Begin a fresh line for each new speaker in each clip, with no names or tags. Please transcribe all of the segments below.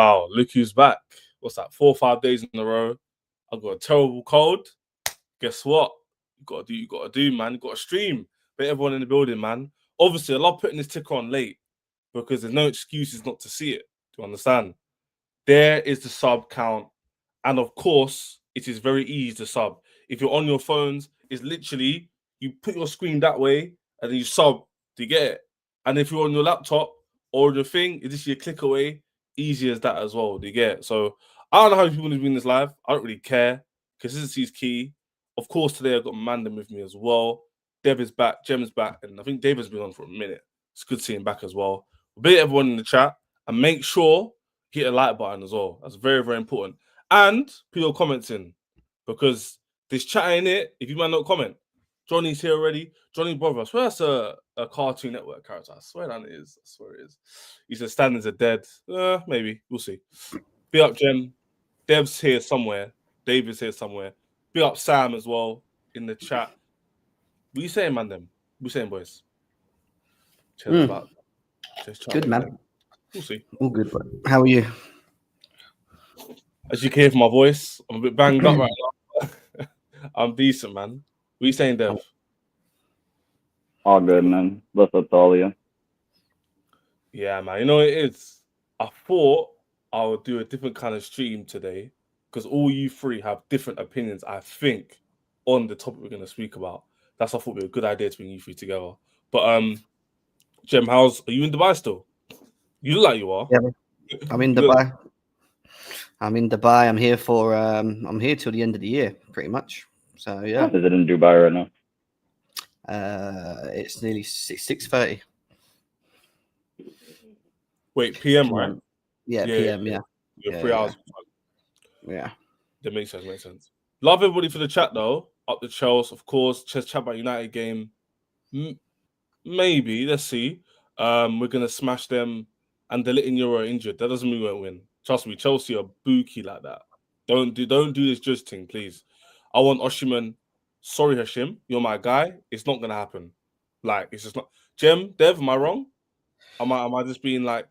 Wow, look who's back. What's that? 4 or 5 days in a row. I've got a terrible cold. Guess what? You gotta do, man. You gotta stream. But everyone in the building, man. Obviously, I love putting this ticker on late because there's no excuses not to see it. Do you understand? There is the sub count. And of course, it is very easy to sub. If you're on your phones, it's literally you put your screen that way and then you sub to get it. And if you're on your laptop or your thing, it's just a click away. Easy as that as well. Do you get it? So I don't know how people are doing this live. I don't really care. Consistency is key. Of course, today I've got Mandem with me as well. Dev is back, Jem is back, and I think David's been on for a minute. It's good seeing him back as well. Be everyone in the chat and make sure hit a like button as well. That's very, very important. And put your comments in because this chat ain't it. If you might not comment, Johnny's here already. Johnny brother, I swear that's a Cartoon Network character. I swear that it is. I swear it is. He said standards are dead. Maybe. We'll see. Be up, Jem. Dev's here somewhere. David's here somewhere. Be up Sam as well in the chat. What you saying, man? Them? What you saying, boys? About.
Good, man.
We'll see.
All good, bro. How are you?
As you can hear from my voice, I'm a bit banged up right now. I'm decent, man. What you saying, Dev?
All good, man. What's up to all of you?
Yeah, man. You know what it is? I thought I would do a different kind of stream today because all you three have different opinions, I think, on the topic we're going to speak about. That's what I thought would be a good idea to bring you three together. But, Jem, are you in Dubai still? You look like you are.
Yeah, I'm in Dubai. I'm in Dubai. I'm here for I'm here till the end of the year, pretty much. So yeah.
Is it in Dubai right now?
It's nearly 6:30.
Wait, PM, right?
Yeah, PM. Yeah.
You're 3 hours.
Yeah.
That makes sense. Love everybody for the chat though. Up the Chelsea, of course. Chat about United game. Maybe. Let's see. We're gonna smash them, and the Little Euro injured. That doesn't mean we won't win. Trust me, Chelsea are booky like that. Don't do this just thing, please. I want Osimhen. Sorry, Hashim, you're my guy. It's not gonna happen. Like it's just not. Jem, Dev, am I wrong? Am I just being like?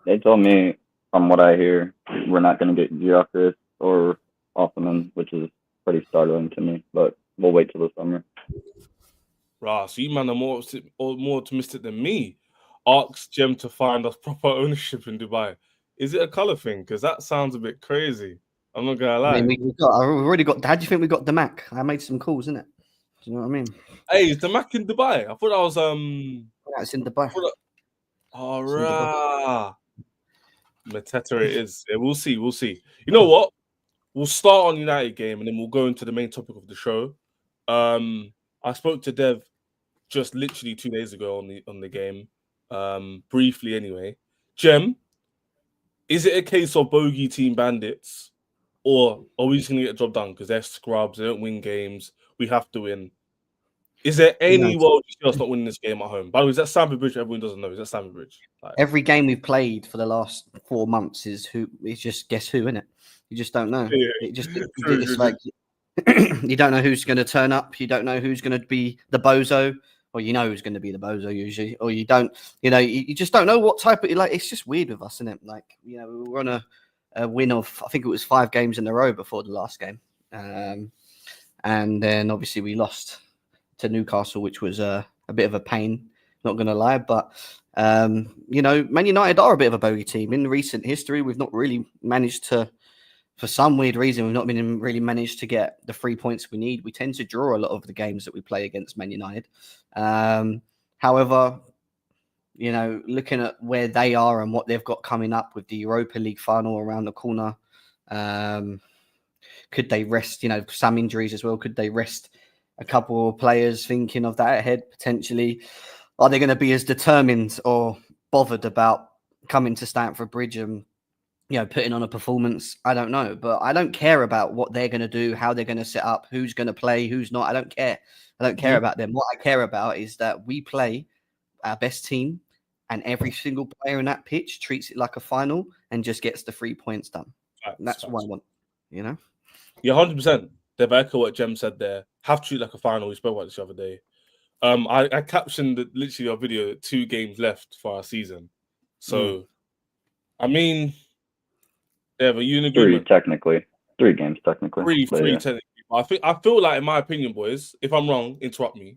They told me, from what I hear, we're not gonna get Gyökeres or Osimhen, which is pretty startling to me. But we'll wait till the summer.
Rah, so you man are more optimistic than me. Ask Jem to find us proper ownership in Dubai. Is it a color thing? Because that sounds a bit crazy. I'm not gonna lie.
I mean, we've already got. How do you think we got the Mac? I made some calls, isn't it? Do you know what I mean?
Hey, is the Mac in Dubai? I thought that was
Yeah, it's in Dubai.
All right. Mateta it is. Yeah, we'll see. You know what? We'll start on United game and then we'll go into the main topic of the show. I spoke to Dev just literally 2 days ago on the game. Briefly anyway. Jem, is it a case of bogey team bandits? Or are we just gonna get the job done because they're scrubs, they don't win games, we have to win? Is there any world you see us not winning this game at home? By the way, is that Stamford Bridge? Everyone doesn't know. Is that Stamford Bridge? Like,
every game we've played for the last 4 months is who? It's just guess who, isn't it? You just don't know.
Yeah,
It's like you don't know who's going to turn up. You don't know who's going to be the bozo, or you know who's going to be the bozo usually, or you don't. You just don't know what type of like. It's just weird with us, isn't it? Like we were on a win of I think it was 5 games in a row before the last game, and then obviously we lost to Newcastle, which was a bit of a pain, not going to lie. But, Man United are a bit of a bogey team. In recent history, we've not really managed to, for some weird reason, we've not been really managed to get the 3 points we need. We tend to draw a lot of the games that we play against Man United. However, looking at where they are and what they've got coming up with the Europa League final around the corner, could they rest, some injuries as well? Could they rest a couple of players thinking of that ahead potentially? Are they going to be as determined or bothered about coming to Stamford Bridge and putting on a performance? I don't know, but I don't care about what they're going to do, how they're going to set up, who's going to play, who's not. I don't care. I don't care about them. What I care about is that we play our best team and every single player in that pitch treats it like a final and just gets the 3 points done. That's what I want, Yeah,
100%. They've echoed what Jem said there. Have to treat like a final. We spoke about this the other day. I captioned literally our video 2 games left for our season. So, I mean, Dev, are you in
3
agreement?
technically. 3 games technically.
Three,
But yeah.
technically. I feel like, in my opinion, boys, if I'm wrong, interrupt me.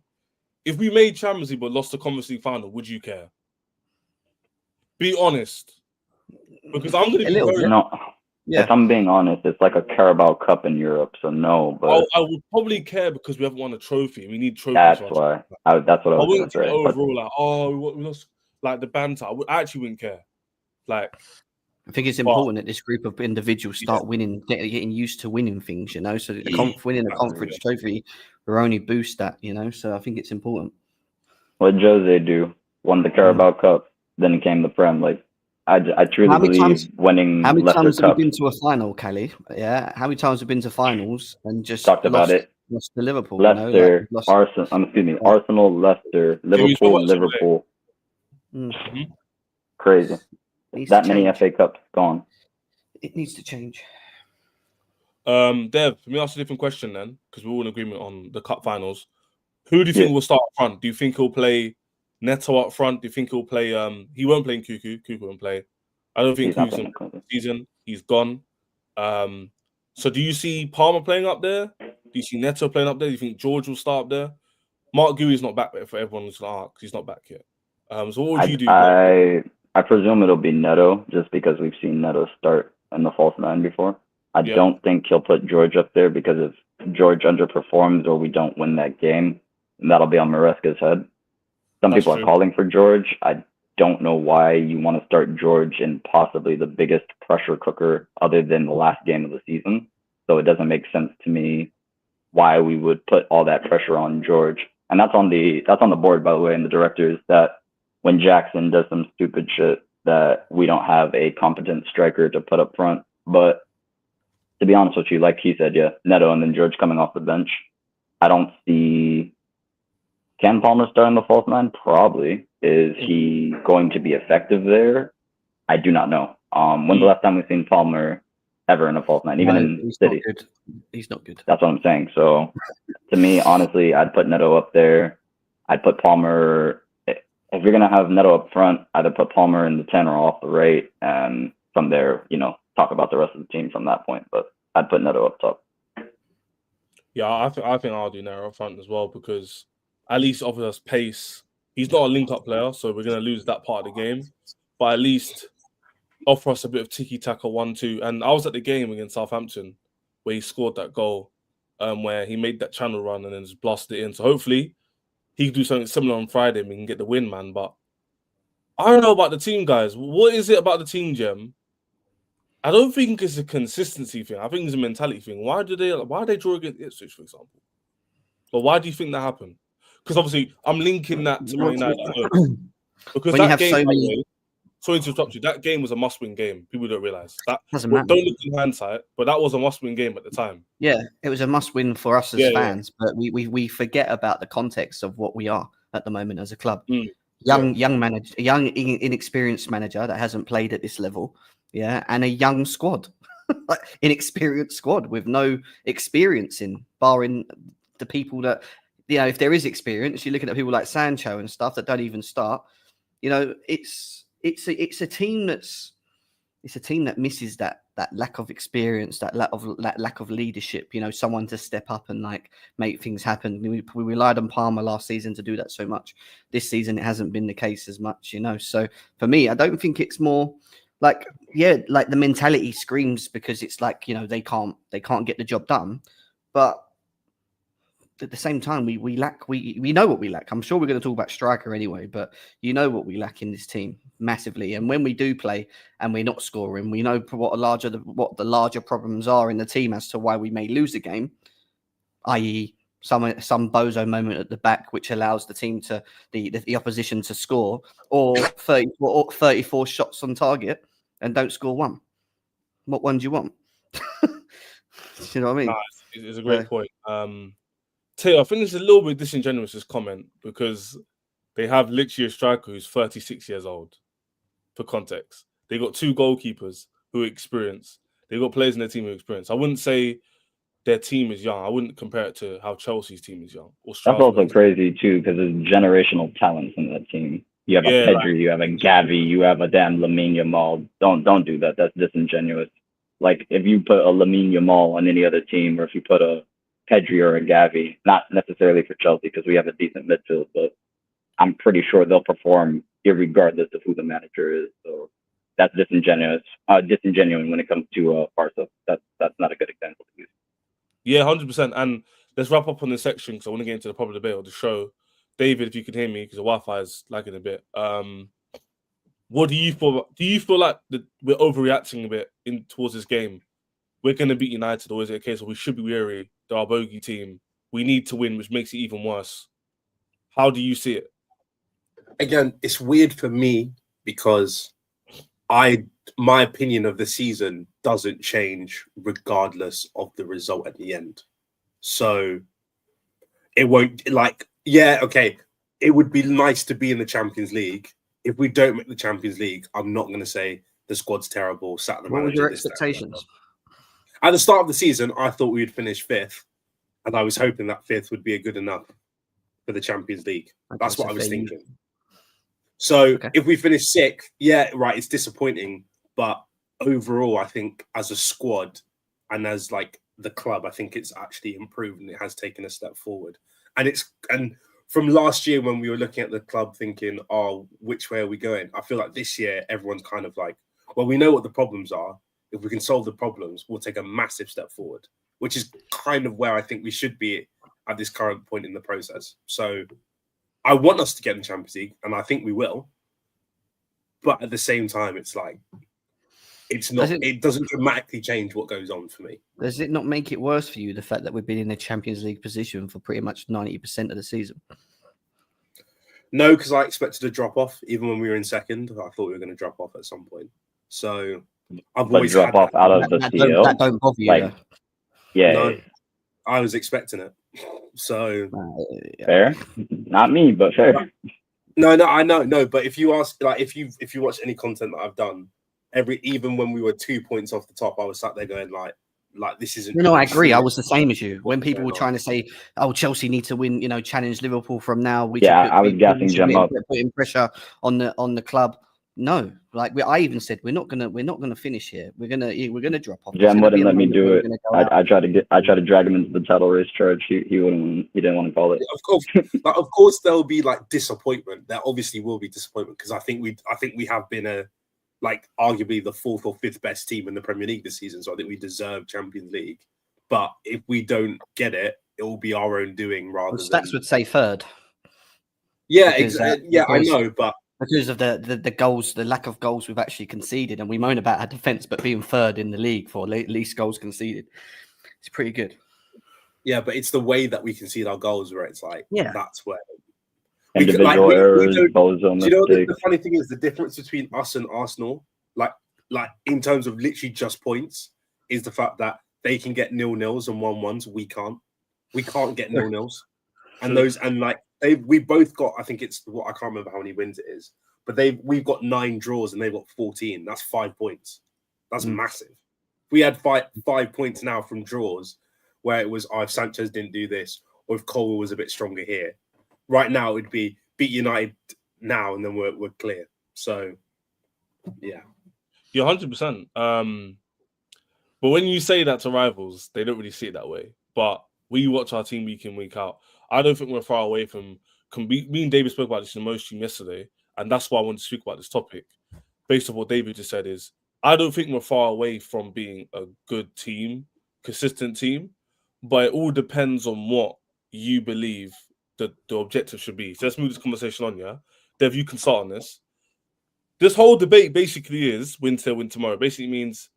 If we made Champions League but lost the Conference League final, would you care? Be honest, because I'm going to
A
be
little
very.
bit.
No,
Yeah.
if I'm being honest, it's like a Carabao Cup in Europe, so no. But
I would probably care because we haven't won a trophy. We need trophies.
that's
for our
why.
team.
That's what I
I
was
wouldn't
gonna
care
say. But
overall. Like, we lost, like the banter. I actually wouldn't care. Like,
I think it's important that this group of individuals start winning, getting used to winning things, you know. So winning a conference trophy will only boost that, you know. So I think it's important.
what Jose do? Won the Carabao Cup, then came the Prem. Like I truly believe winning
How many
lesser
times have
cups.
we been to a final, Kelly? Yeah. How many times have we been to finals and just
Talked about it.
lost to Liverpool?
Leicester,
you know,
Arsenal, Leicester, Liverpool.
Mm-hmm.
Crazy. That many FA Cups gone.
It needs to change.
Dev, let me ask a different question then, because we're all in agreement on the cup finals. Who do you think will start up front? Do you think he'll play Neto up front? Do you think he'll play? He won't play in Cuckoo. Cuckoo won't play. I don't think Cuckoo's in the season. He's gone. So do you see Palmer playing up there? Do you see Neto playing up there? Do you think George will start up there? Mark Gui's not back for everyone who's because he's not back yet. So what would you do?
I presume it'll be Neto, just because we've seen Neto start in the false 9 before. I don't think he'll put George up there, because if George underperforms or we don't win that game, that'll be on Maresca's head. Some people are calling for George. I don't know why you want to start George in possibly the biggest pressure cooker other than the last game of the season. So it doesn't make sense to me why we would put all that pressure on George. And that's on the board, by the way, and the directors, that when Jackson does some stupid shit, that we don't have a competent striker to put up front. But to be honest with you, like he said, Neto and then George coming off the bench. I don't see. Can Palmer start in the false 9? Probably. Is he going to be effective there? I do not know. When's the last time we've seen Palmer ever in a false 9, even in City?
He's not good.
That's what I'm saying. So, to me, honestly, I'd put Neto up there. I'd put Palmer. If you're gonna have Neto up front, either put Palmer in the 10 or off the right, and from there, talk about the rest of the team from that point. But I'd put Neto up top.
Yeah, I think I'll do Neto up front as well, because at least offers us pace. He's not a link-up player, so we're going to lose that part of the game. But at least offer us a bit of tiki-taka 1-2. And I was at the game against Southampton where he scored that goal, where he made that channel run and then just blasted it in. So hopefully he can do something similar on Friday and we can get the win, man. But I don't know about the team, guys. What is it about the team, Jem? I don't think it's a consistency thing. I think it's a mentality thing. Why do they draw against Ipswich, for example? But why do you think that happened? Because obviously, I'm linking that to Man United. Because when that game, sorry to interrupt you, that game was a must-win game. People don't realise that. Doesn't matter. Don't look in hindsight, but that was a must-win game at the time.
Yeah, it was a must-win for us as fans, but we forget about the context of what we are at the moment as a club. Young manager, young inexperienced manager that hasn't played at this level, and a young squad, inexperienced squad with no experience barring the people that. If there is experience, you're looking at people like Sancho and stuff that don't even start. It's a team that misses that lack of experience, that lack of leadership. Someone to step up and make things happen. We relied on Palmer last season to do that so much. This season it hasn't been the case as much. So for me, I don't think it's more like the mentality screams, because it's they can't get the job done, but. At the same time, we know what we lack. I'm sure we're going to talk about striker anyway, but what we lack in this team massively. And when we do play and we're not scoring, we know what the larger problems are in the team as to why we may lose the game, i.e. some bozo moment at the back which allows the team to the opposition to score, or 34 shots on target and don't score one. What one do you want? You know what I mean?
It's a great point. Tay, I think it's a little bit disingenuous, this comment, because they have literally a striker who's 36 years old. For context, they got 2 goalkeepers who are experienced. They got players in their team who are experienced. I wouldn't say their team is young. I wouldn't compare it to how Chelsea's team is young.
That's also crazy too, because there's generational talents in that team. You have a Pedri, you have a Gavi, you have a damn Lamine Yamal. Don't do that. That's disingenuous. Like if you put a Lamine Yamal on any other team, or if you put a Pedri or a Gavi, not necessarily for Chelsea because we have a decent midfield, but I'm pretty sure they'll perform irregardless of who the manager is. So that's disingenuous when it comes to Barca. That's not a good example to use.
Yeah, 100%. And let's wrap up on this section because I want to get into the proper debate of the show. David, if you can hear me, because the Wi-Fi is lagging a bit. What do you feel? Do you feel like we're overreacting a bit towards this game? We're going to beat United, or is it a case of we should be wary? They're our bogey team. We need to win, which makes it even worse. How do you see it?
Again, it's weird for me because my opinion of the season doesn't change regardless of the result at the end. So it won't okay. It would be nice to be in the Champions League. If we don't make the Champions League, I'm not going to say the squad's terrible.
What were your expectations?
At the start of the season, I thought we would finish 5th, and I was hoping that 5th would be good enough for the Champions League. That's what I was thinking. So if we finish 6th, it's disappointing. But overall, I think as a squad and as like the club, I think it's actually improved and it has taken a step forward. And from last year when we were looking at the club thinking, oh, which way are we going? I feel like this year everyone's kind of like, well, we know what the problems are. If we can solve the problems, we'll take a massive step forward, which is kind of where I think we should be at this current point in the process. So I want us to get in the Champions League, and I think we will. But at the same time, it's like, it doesn't dramatically change what goes on for me.
Does it not make it worse for you, the fact that we've been in the Champions League position for pretty much 90% of the season?
No, because I expected a drop off. Even when we were in 2nd, I thought we were going to drop off at some point. So I've always
drop off out of the CL.
That don't bother you, though.
Yeah,
no, I was expecting it. So
fair, not me, but fair.
No, I know, no. But if you ask, like, if you watch any content that I've done, even when we were 2 points off the top, I was sat there going like this isn't.
No, I agree. I was the same as you. When people were trying to say, "Oh, Chelsea need to win," challenge Liverpool from now.
I was gassing Gem up,
putting pressure on the club. No, I even said we're not gonna finish here. We're gonna drop off.
Gem wouldn't let me do it. I tried to drag him into the title race charge. He wouldn't. He didn't want to call it.
Of course, there'll be like disappointment. There obviously will be disappointment because I think we have been arguably the 4th or 5th best team in the Premier League this season. So I think we deserve Champions League. But if we don't get it, it will be our own doing rather than.
Stats would say 3rd.
Yeah, exactly. Yeah, I know, but.
Because of the goals, the lack of goals we've actually conceded, and we moan about our defence, but being 3rd in the league for least goals conceded, it's pretty good.
Yeah, but it's the way that we concede our goals where it's like, that's where
individual errors, bozo mistakes. You know, the funny thing is the difference between us and Arsenal, like in terms of literally just points, is the fact that they can get 0-0s and 1-1s. We can't. We can't get 0-0s, we both got. I think it's I can't remember how many wins it is, but we've got 9 draws and they've got 14. That's 5 points. That's massive. We had five points now from draws, where it was if Sanchez didn't do this, or if Colwill was a bit stronger here. Right now, it would be beat United now, and then we're clear. So, yeah.
You're 100%. But when you say that to rivals, they don't really see it that way. But we watch our team week in, week out. I don't think we're far away from. Me and David spoke about this in the most stream yesterday, and that's why I wanted to speak about this topic. Based on what David just said, is I don't think we're far away from being a good team, consistent team, but it all depends on what you believe the objective should be. So let's move this conversation on, yeah? Dev, you can start on this. This whole debate basically is win today, win tomorrow. Basically means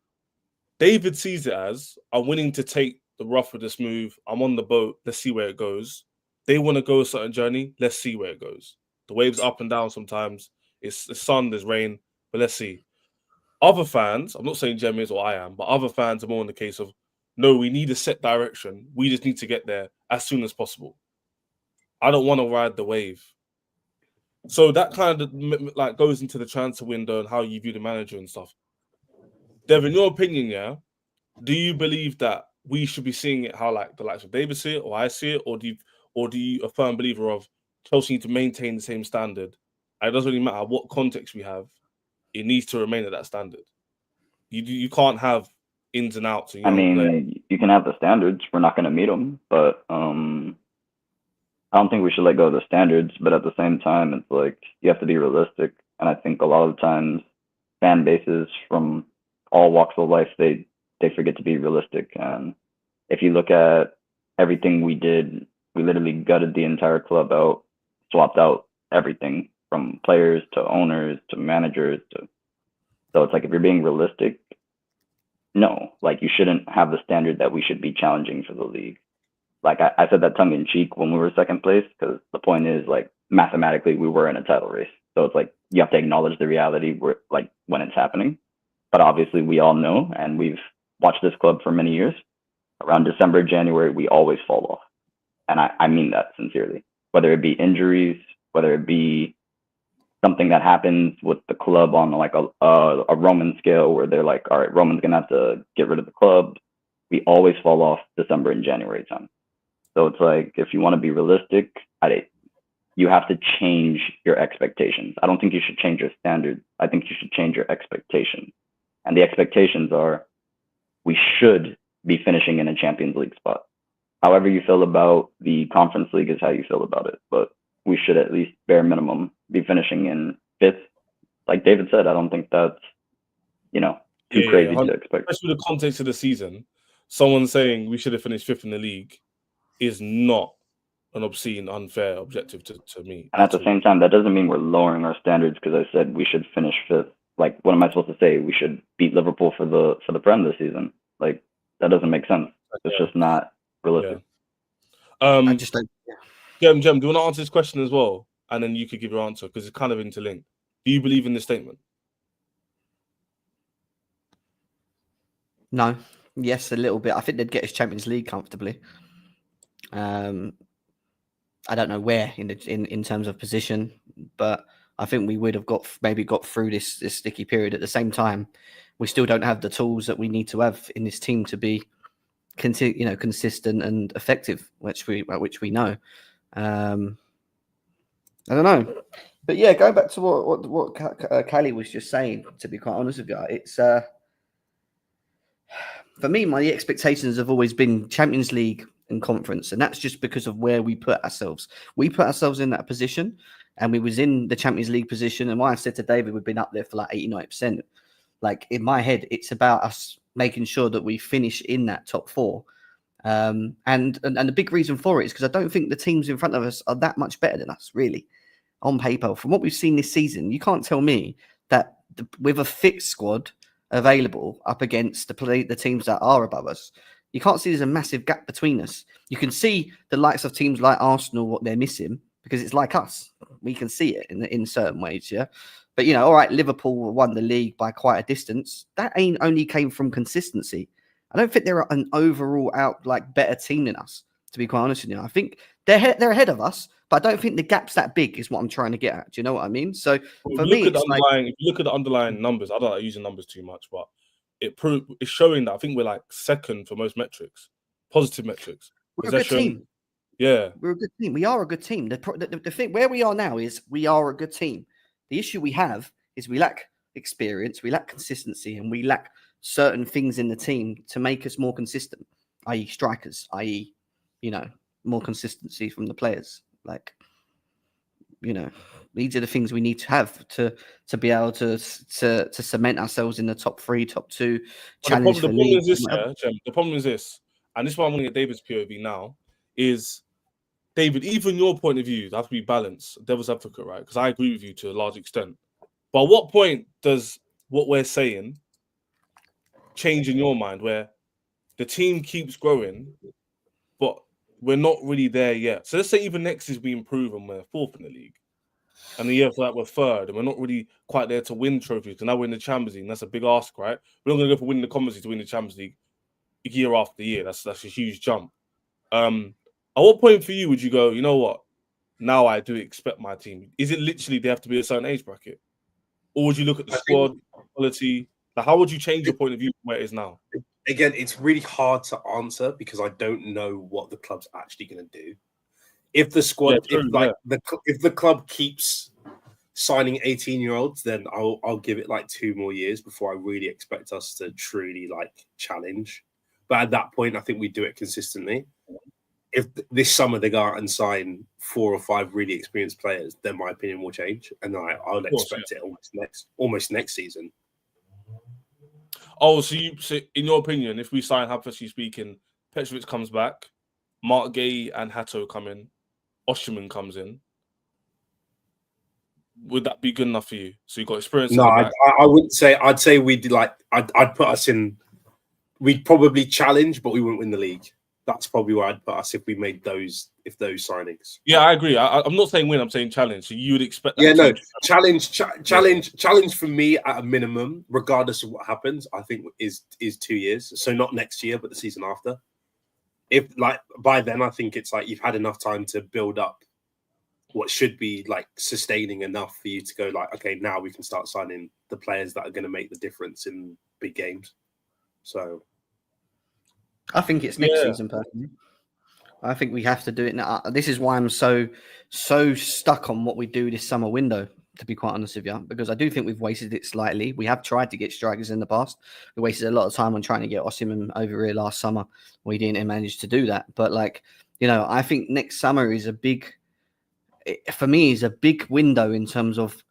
David sees it as I'm willing to take the rough with this move. I'm on the boat. Let's see where it goes. They want to go a certain journey. Let's see where it goes. The waves up and down sometimes. It's the sun, there's rain, but let's see. Other fans, I'm not saying Jem is or I am, but other fans are more in the case of, no, we need a set direction. We just need to get there as soon as possible. I don't want to ride the wave. So that kind of goes into the transfer window and how you view the manager and stuff. Dev, in your opinion, yeah, do you believe that we should be seeing it how the likes of David see it or I see it, or do you a firm believer of Chelsea need to maintain the same standard? And it doesn't really matter what context we have, it needs to remain at that standard. You can't have ins and outs. And
I mean, you can have the standards. We're not going to meet them, but I don't think we should let go of the standards. But at the same time, it's like you have to be realistic. And I think a lot of times, fan bases from all walks of life, they forget to be realistic. And if you look at everything we did, we literally gutted the entire club out, swapped out everything from players to owners to managers to. So it's like if you're being realistic, no, like you shouldn't have the standard that we should be challenging for the league. Like I said that tongue in cheek when we were second place, because the point is like mathematically we were in a title race. So it's like you have to acknowledge the reality where like when it's happening. But obviously we all know, and we've watched this club for many years. Around December, January, we always fall off. And I mean that sincerely. Whether it be injuries, whether it be something that happens with the club on like a Roman scale where they're like, all right, Roman's going to have to get rid of the club. We always fall off December and January time. So it's like, if you want to be realistic, you have to change your expectations. I don't think you should change your standards. I think you should change your expectations. And the expectations are, we should be finishing in a Champions League spot. However you feel about the Conference League is how you feel about it. But we should at least bare minimum be finishing in 5th. Like David said, I don't think that's, too crazy to expect.
Especially the context of the season, someone saying we should have finished 5th in the league is not an obscene, unfair objective to me.
And at the same time, that doesn't mean we're lowering our standards because I said we should finish 5th. Like, what am I supposed to say? We should beat Liverpool for the Prem this season. Like, that doesn't make sense. It's just not realistic.
Yeah.
I just don't.
Jem, do you want to answer this question as well? And then you could give your answer because it's kind of interlinked. Do you believe in this statement?
No. Yes, a little bit. I think they'd get us Champions League comfortably. I don't know where in terms of position, but I think we would have got through this sticky period. At the same time, we still don't have the tools that we need to have in this team to be consistent and effective, which we know. I don't know, but yeah, going back to what Callie was just saying. To be quite honest with you, it's for me, my expectations have always been Champions League and Conference, and that's just because of where we put ourselves. We put ourselves in that position, and we was in the Champions League position. And why I said to David, we've been up there for like 89%. Like in my head, it's about us making sure that we finish in that top 4. And the big reason for it is because I don't think the teams in front of us are that much better than us, really, on paper. From what we've seen this season, you can't tell me that with a fit squad available up against the teams that are above us, you can't see there's a massive gap between us. You can see the likes of teams like Arsenal, what they're missing, because it's like us. We can see it in certain ways, yeah. But, all right, Liverpool won the league by quite a distance. That ain't only came from consistency. I don't think they're an overall better team than us, to be quite honest with you. I think they're ahead of us, but I don't think the gap's that big is what I'm trying to get at. Do you know what I mean? So for me,
if you look at the underlying numbers, I don't like using numbers too much, but it's showing that I think we're like second for most metrics, positive metrics.
We're a good team.
Yeah.
We're a good team. We are a good team. The thing where we are now is we are a good team. The issue we have is we lack experience, we lack consistency, and we lack certain things in the team to make us more consistent, i.e. strikers, i.e. more consistency from the players. These are the things we need to have to be able to cement ourselves in the top 3, top 2, challenge for league.
The problem is this, and this is why I'm going to get David's POV now, is, David, even your point of view, have to be balanced, devil's advocate, right? Because I agree with you to a large extent. But at what point does what we're saying change in your mind where the team keeps growing, but we're not really there yet? So let's say even next season we improve and we're 4th in the league. And the year after that we're 3rd, and we're not really quite there to win trophies. And now we're in the Champions League. And that's a big ask, right? We're not going to go for winning the Conference League to win the Champions League year after year. That's a huge jump. At what point for you would you go, you know what? Now I do expect my team. Is it literally they have to be a certain age bracket? Or would you look at the squad quality? How would you change your point of view from where it is now?
Again, it's really hard to answer because I don't know what the club's actually going to do. If the squad, if the club keeps signing 18-year-olds, then I'll give it like 2 more years before I really expect us to truly like challenge. But at that point, I think we do it consistently. If this summer they go out and sign 4 or 5 really experienced players, then my opinion will change, and I'll expect it almost next season.
Oh, so in your opinion, if we sign, hypothetically speaking, Petrovic comes back, Mark Gay and Hato come in, Osimhen comes in, would that be good enough for you? So you got experience.
No, I wouldn't say. I'd say we'd like. I'd put us in. We'd probably challenge, but we wouldn't win the league. That's probably where I'd put us if we made those signings.
Yeah, I agree. I'm not saying win. I'm saying challenge. So you would expect.
Challenge for me at a minimum, regardless of what happens. I think is 2 years. So not next year, but the season after. If like by then, I think it's like you've had enough time to build up what should be like sustaining enough for you to go like, okay, now we can start signing the players that are going to make the difference in big games. So
I think it's next season, personally. I think we have to do it now. This is why I'm so stuck on what we do this summer window, to be quite honest with you, because I do think we've wasted it slightly. We have tried to get strikers in the past. We wasted a lot of time on trying to get Osimhen over here last summer. We didn't manage to do that. But like, I think next summer is a big window in terms of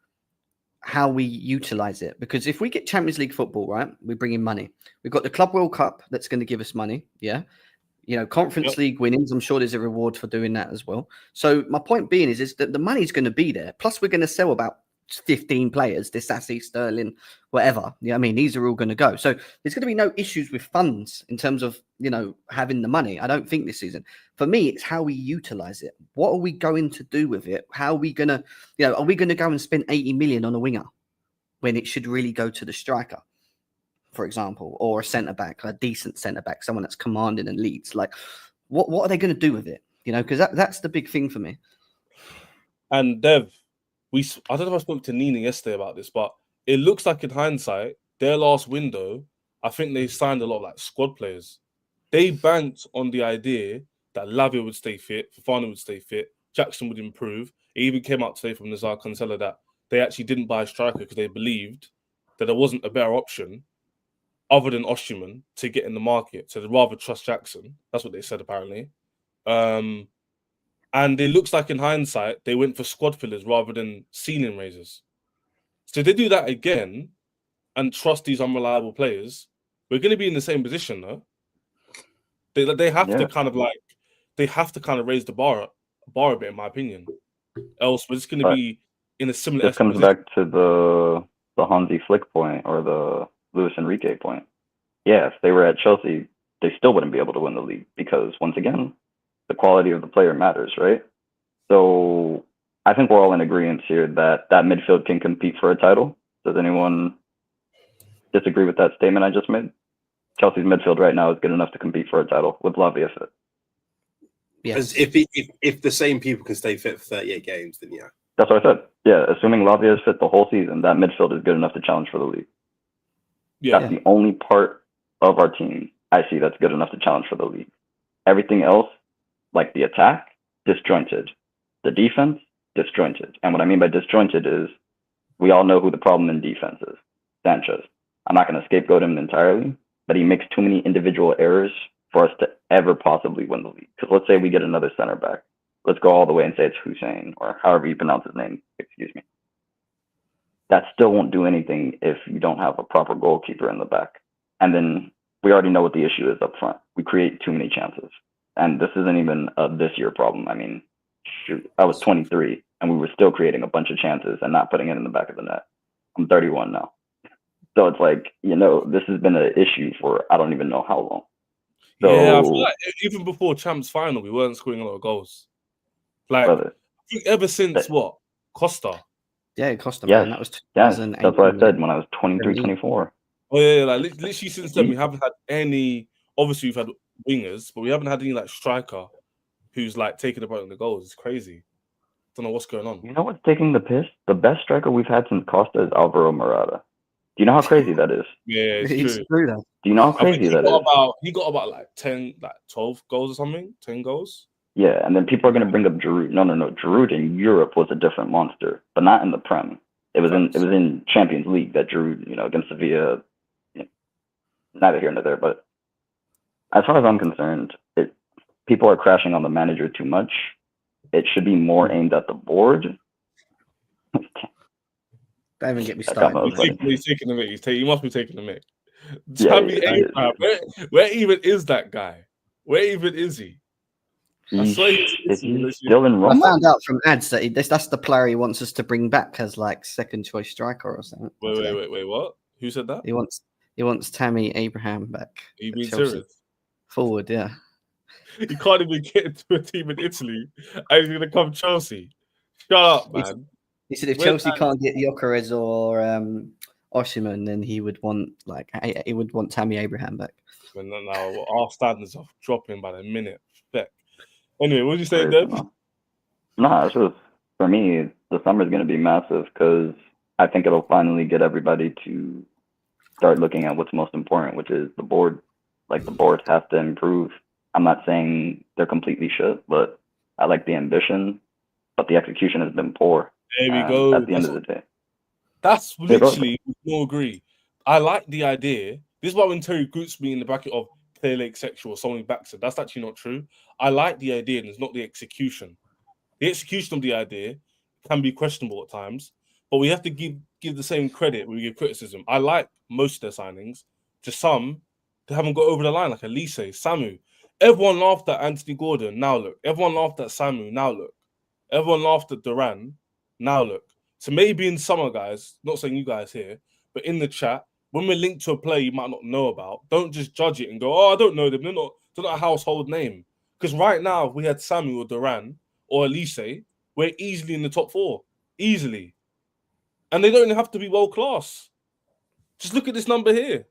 how we utilize it. Because if we get Champions League football, right, we bring in money. We've got the Club World Cup that's going to give us money. Yeah. Conference League winnings, I'm sure there's a reward for doing that as well. So my point being is that the money's going to be there. Plus, we're going to sell about 15 players, Disasi, Sterling, whatever. Yeah, I mean, these are all going to go. So there's going to be no issues with funds in terms of, having the money. I don't think this season. For me, it's how we utilize it. What are we going to do with it? How are we going to, are we going to go and spend 80 million on a winger when it should really go to the striker, for example, or a centre-back, a decent centre-back, someone that's commanding and leads? Like, what are they going to do with it? Because that's the big thing for me.
And Dev, I don't know if I spoke to Nina yesterday about this, but it looks like in hindsight, their last window, I think they signed a lot of like squad players. They banked on the idea that Lavia would stay fit, Fofana would stay fit, Jackson would improve. It even came out today from Nazar Cancela that they actually didn't buy a striker because they believed that there wasn't a better option other than Osimhen to get in the market. So they'd rather trust Jackson. That's what they said, apparently. And it looks like in hindsight, they went for squad fillers rather than ceiling raisers. So if they do that again and trust these unreliable players, we're going to be in the same position, though. They have to kind of raise the bar a bit, in my opinion. Else, we're just going to be in a similar.
This comes back to the Hansi Flick point or the Luis Enrique point. Yeah, if they were at Chelsea, they still wouldn't be able to win the league because, once again, the quality of the player matters, right? So I think we're all in agreement here that midfield can compete for a title. Does anyone disagree with that statement I just made? Chelsea's midfield right now is good enough to compete for a title with Lavia fit.
Yes. If the same people can stay fit for 38 games, then yeah.
That's what I said. Yeah, assuming Lavia is fit the whole season, that midfield is good enough to challenge for the league. Yeah. That's the only part of our team I see that's good enough to challenge for the league. Everything else, like the attack, disjointed. The defense, disjointed. And what I mean by disjointed is we all know who the problem in defense is. Sanchez. I'm not going to scapegoat him entirely, but he makes too many individual errors for us to ever possibly win the league. Because let's say we get another center back. Let's go all the way and say it's Hussein, or however you pronounce his name. Excuse me. That still won't do anything if you don't have a proper goalkeeper in the back. And then we already know what the issue is up front. We create too many chances. And this isn't even a this year problem. I mean, shoot, I was 23 and we were still creating a bunch of chances and not putting it in the back of the net. I'm 31 now. So it's like, this has been an issue for I don't even know how long. So,
yeah, I feel like even before Champs final, we weren't scoring a lot of goals. Like, I think ever since Costa?
Yeah, Costa,
yes.
man. That was
2008. That's what I said when I was 23, 24.
Oh, yeah, like literally since then, we haven't had any. Obviously, we've had wingers, but we haven't had any like striker who's like taking the part in the goals. It's crazy. Don't know what's going on.
You know what's taking the piss? The best striker we've had since Costa is Alvaro Morata. Do you know how crazy that is?
Yeah, it's true.
Do you know how crazy that is?
He got about like 10, like 12 goals or something. 10 goals.
Yeah, and then people are going to bring up Giroud. No. Giroud in Europe was a different monster, but not in the Prem. It was in Champions League that Giroud, against Sevilla, neither here nor there. But as far as I'm concerned, people are crashing on the manager too much. It should be more aimed at the board.
Don't even get me started.
He's taking the mic. He must be taking the mic. Tammy Abraham, where even is that guy? Where even is he?
He's still in Roma.
I found out from ads that that's the player he wants us to bring back as like second choice striker or something.
Wait, what? Who said that?
He wants Tammy Abraham back.
Are you being serious?
Forward, yeah.
You can't even get into a team in Italy, and he's gonna come Chelsea. Shut up, man.
He said if Chelsea can't get Gyökeres or Osimhen, then he would want Tammy Abraham back.
But now our standards are dropping by the minute. Anyway, what did you say, Dev?
No, it's just, for me, the summer is going to be massive because I think it'll finally get everybody to start looking at what's most important, which is the board. Like, the board has to improve. I'm not saying they're completely shit, but I like the ambition, but the execution has been poor.
There we go.
At the end of the day.
That's literally, we agree. I like the idea. This is why when Terry groups me in the bracket of Clear Lake sexual or someone backs it, that's actually not true. I like the idea, and it's not the execution. The execution of the idea can be questionable at times, but we have to give the same credit when we give criticism. I like most of their signings. Just some, they haven't got over the line, like Elise, Samu. Everyone laughed at Anthony Gordon, now look. Everyone laughed at Samu, now look. Everyone laughed at Duran, now look. So maybe in summer, guys, not saying you guys here, but in the chat, when we're linked to a player you might not know about, don't just judge it and go, oh, I don't know them. They're not a household name. Because right now, if we had Samu or Duran or Elise, we're easily in the top 4. Easily. And they don't even have to be world class. Just look at this number here.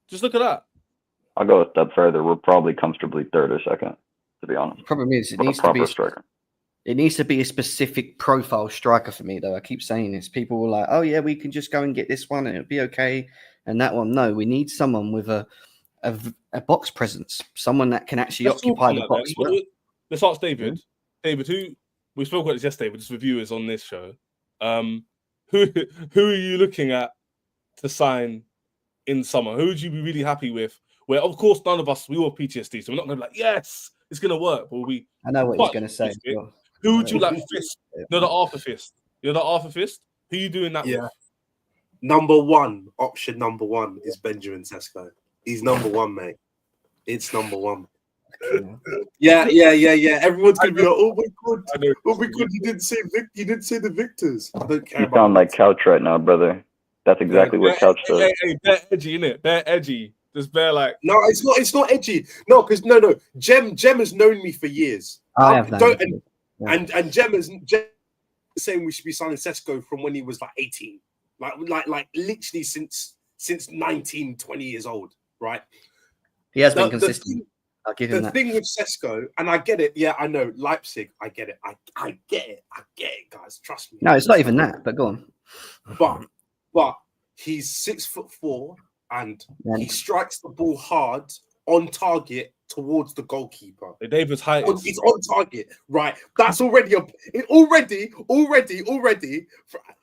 Just look at that.
I'll go a step further. We're probably comfortably third or second, to be honest.
The problem is it needs to be striker. It needs to be a specific profile striker for me, though. I keep saying this. People were like, oh, yeah, we can just go and get this one and it'll be okay. And that one, no, we need someone with a box presence, someone that can actually occupy the box.
Let's ask David. David, who we spoke about this yesterday with just reviewers on this show. Who are you looking at to sign in summer? Who would you be really happy with? Where, of course, none of us, we were PTSD, so we're not going to be like, yes, it's going to work. But
I know what he's going to say.
Who would you like fist? You're the Arthur Fist. You're the Arthur Fist? Who are you doing that with?
Option number one is Benjamin Sesko. He's number one, mate. It's number one. Yeah. Everyone's gonna be like, oh my god, you didn't say the victors. I don't care.
You sound like Couch right now, brother. That's exactly what Couch does.
Hey, bare edgy, innit? Bare edgy. Just bare like.
No, it's not edgy. No, because no. Jem has known me for years. And Jem is saying we should be signing Sesko from when he was like 18, like literally since 19, 20 years old, right?
He has been consistent. I'll give him that.
The thing with Sesko, and I get it. Yeah, I know Leipzig. I get it. I get it, guys. Trust me.
No, it's not even that. But go on.
But he's 6'4" and he strikes the ball hard on target towards the goalkeeper.
David's height.
It's on target, right? That's already already.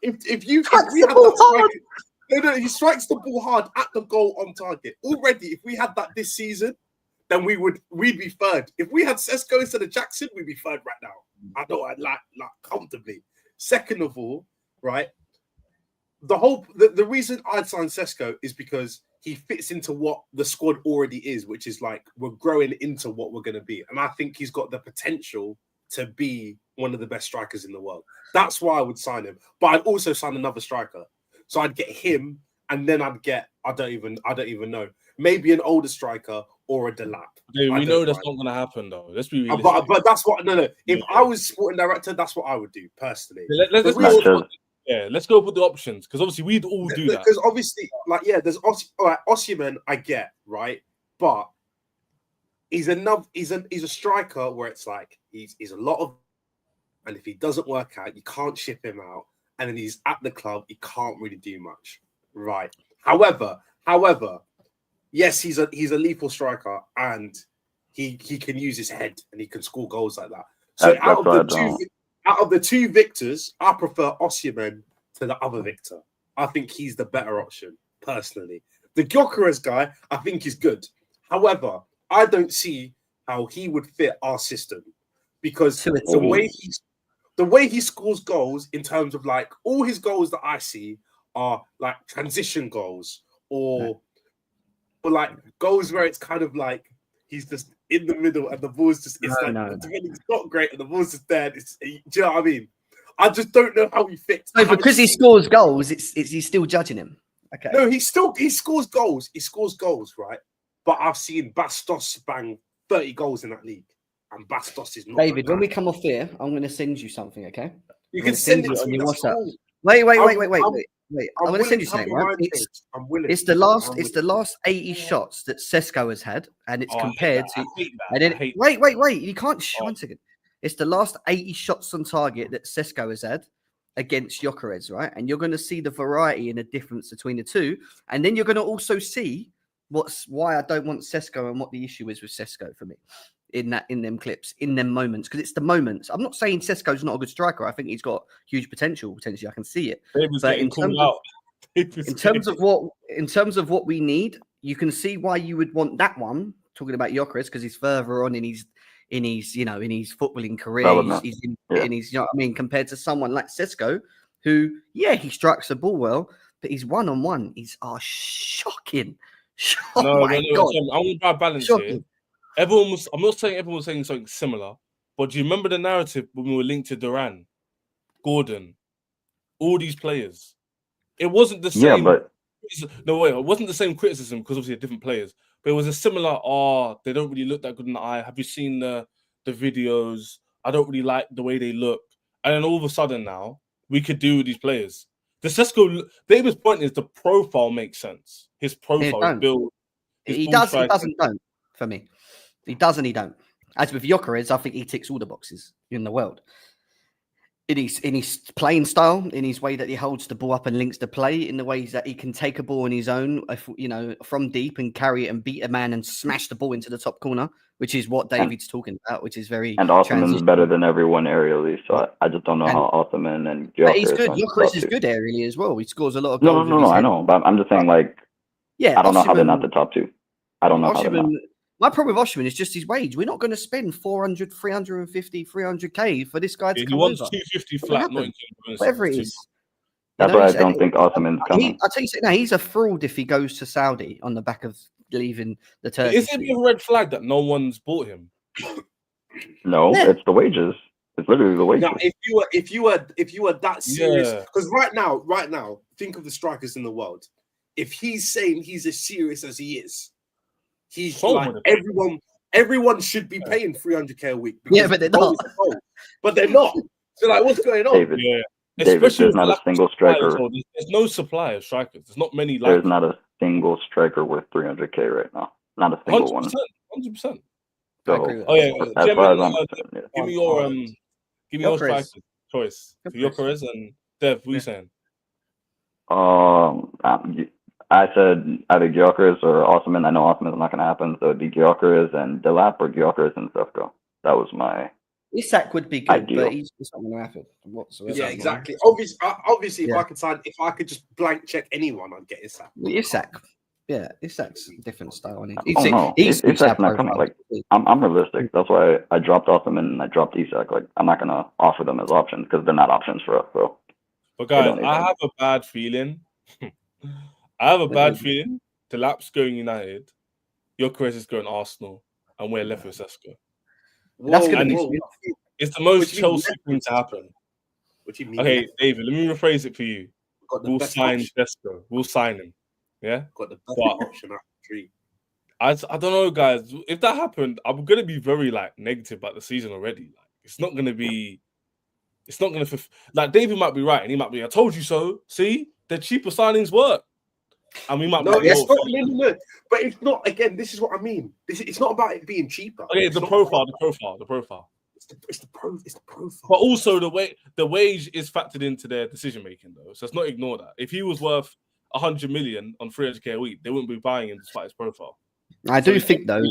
If we had that strike, no, he strikes the ball hard at the goal on target. Already, if we had that this season, then we'd be third. If we had Sesko instead of Jackson, we'd be third right now. I know, I'd like comfortably. Second of all, right? The reason I'd sign Sesko is because he fits into what the squad already is, which is like we're growing into what we're going to be. And I think he's got the potential to be one of the best strikers in the world. That's why I would sign him. But I'd also sign another striker. So I'd get him, and then I'd get, I don't even know, maybe an older striker or a Delap.
Dude, we know that's not going to happen, though. Let's be realistic.
But that's what, no. If I was sporting director, that's what I would do, personally.
Let's go with the options, because obviously we'd all do that.
Because obviously, there's Osimhen, I get, right? But he's a striker where it's like he's a lot of, and if he doesn't work out, you can't ship him out, and then he's at the club, he can't really do much, right? However, yes, he's a lethal striker, and he can use his head and he can score goals like that. So
That's
out
what I
of the two Victors, I prefer Osimhen to the other Victor. I think he's the better option, personally. The Gyökeres guy, I think is good. However, I don't see how he would fit our system because the way he scores goals in terms of like all his goals that I see are like transition goals or like goals where it's kind of like he's just in the middle and the ball's just it's not great and the ball's just there. Do you know what I mean? I just don't know how he fits.
So because he scores goals, he's still judging him. Okay.
No, he scores goals. He scores goals, right? But I've seen Bastos bang 30 goals in that league. And Bastos is not.
David, when we come off here, I'm going to send you something, okay?
You can send it to me.
Wait. I'm going to send you something, right? It's the last 80 shots that Sesko has had, and it's compared to. Wait. You can't. One second. It's the last 80 shots on target that Sesko has had against Gyökeres, right? And you're going to see the variety and the difference between the two, and then you're going to also see why I don't want Sesko and what the issue is with Sesko for me. In them clips, in them moments, because it's the moments. I'm not saying Sesko's not a good striker. I think he's got huge potential. Potentially, I can see it. But in terms of what we need, you can see why you would want that one. Talking about Gyökeres, because he's further on in his footballing career. He's in his, you know what I mean, compared to someone like Sesko, who he strikes the ball well, but he's one-on-one. He's shocking.
No, I want to balance here. I'm not saying everyone was saying something similar, but do you remember the narrative when we were linked to Duran, Gordon, all these players? It wasn't the same.
Yeah, but
it wasn't the same criticism because obviously they're different players. But it was a similar. They don't really look that good in the eye. Have you seen the videos? I don't really like the way they look. And then all of a sudden now we could do with these players. The Sesko, David's point is the profile makes sense. His profile is built.
He doesn't for me. He does and he don't. As with Gyökeres, I think he ticks all the boxes in the world. In his playing style, in his way that he holds the ball up and links the play, in the ways that he can take a ball on his own, from deep and carry it and beat a man and smash the ball into the top corner, which is what David's talking about, which is very.
And Osimhen is better than everyone aerially, so I just don't know how Osimhen and Gyökeres.
He's good. Gyökeres is good aerially as well. He scores a lot of goals.
No, I know, but I'm just saying, like, I don't know how they're not the top two. I don't know how they're not.
My problem with Osimhen is just his wage. We're not going to spend 400, 350, 300k for this guy to come over.
He wants 250 flat,
whatever it is.
That's why I don't think Osimhen's coming.
I'll tell you something. He's a fraud if he goes to Saudi on the back of leaving the Turkish.
Is it a red flag that no one's bought him?
No, it's the wages. It's literally the wages.
Now, if you were that serious, because right now, think of the strikers in the world. If he's saying he's as serious as he is. He's like everyone should be paying 300k a week.
Yeah, but they're not.
But they're not. So like, what's going on?
David, there's not a single striker.
There's no supply of strikers. There's not many.
There's not a single striker worth 300k right now. Not a single 100%, one.
100%.
So,
give me your striker choice for Gyökeres and Dev. What are you saying?
I said either Gyökeres or Osimhen. I know Osimhen's not going to happen, so it'd be Gyökeres and Delap or Gyökeres and Sesko. That was my.
Isak would be good, but it's not going to happen whatsoever.
Yeah, exactly. Obviously, if I could just blank check anyone, I'd get Isak.
Isak, Isak's a different style.
Isak's not coming. Like, I'm realistic. That's why I dropped Osimhen and I dropped Isak. Like, I'm not going to offer them as options because they're not options for us. So.
But guys, I have a bad feeling. Delap's going United, Gyökeres is going Arsenal, and we're left with Sesko.
That's going to be.
It's the most Chelsea thing to happen.
What do you mean?
Okay, David, let me rephrase it for you. We'll sign Sesko. We'll sign him. Yeah?
Got the best option out of 3.
I don't know, guys. If that happened, I'm going to be very negative about the season already. Like, it's not going to. Like, David might be right, and he might be. I told you so. See, the cheaper signings work. And we might
no, but it's not. Again, this is what I mean. It's not about it being cheaper.
Okay, the profile. It's the profile. But also the wage is factored into their decision making, though. So let's not ignore that. If he was worth 100 million on 300k a week, they wouldn't be buying him despite his profile.
I do think though.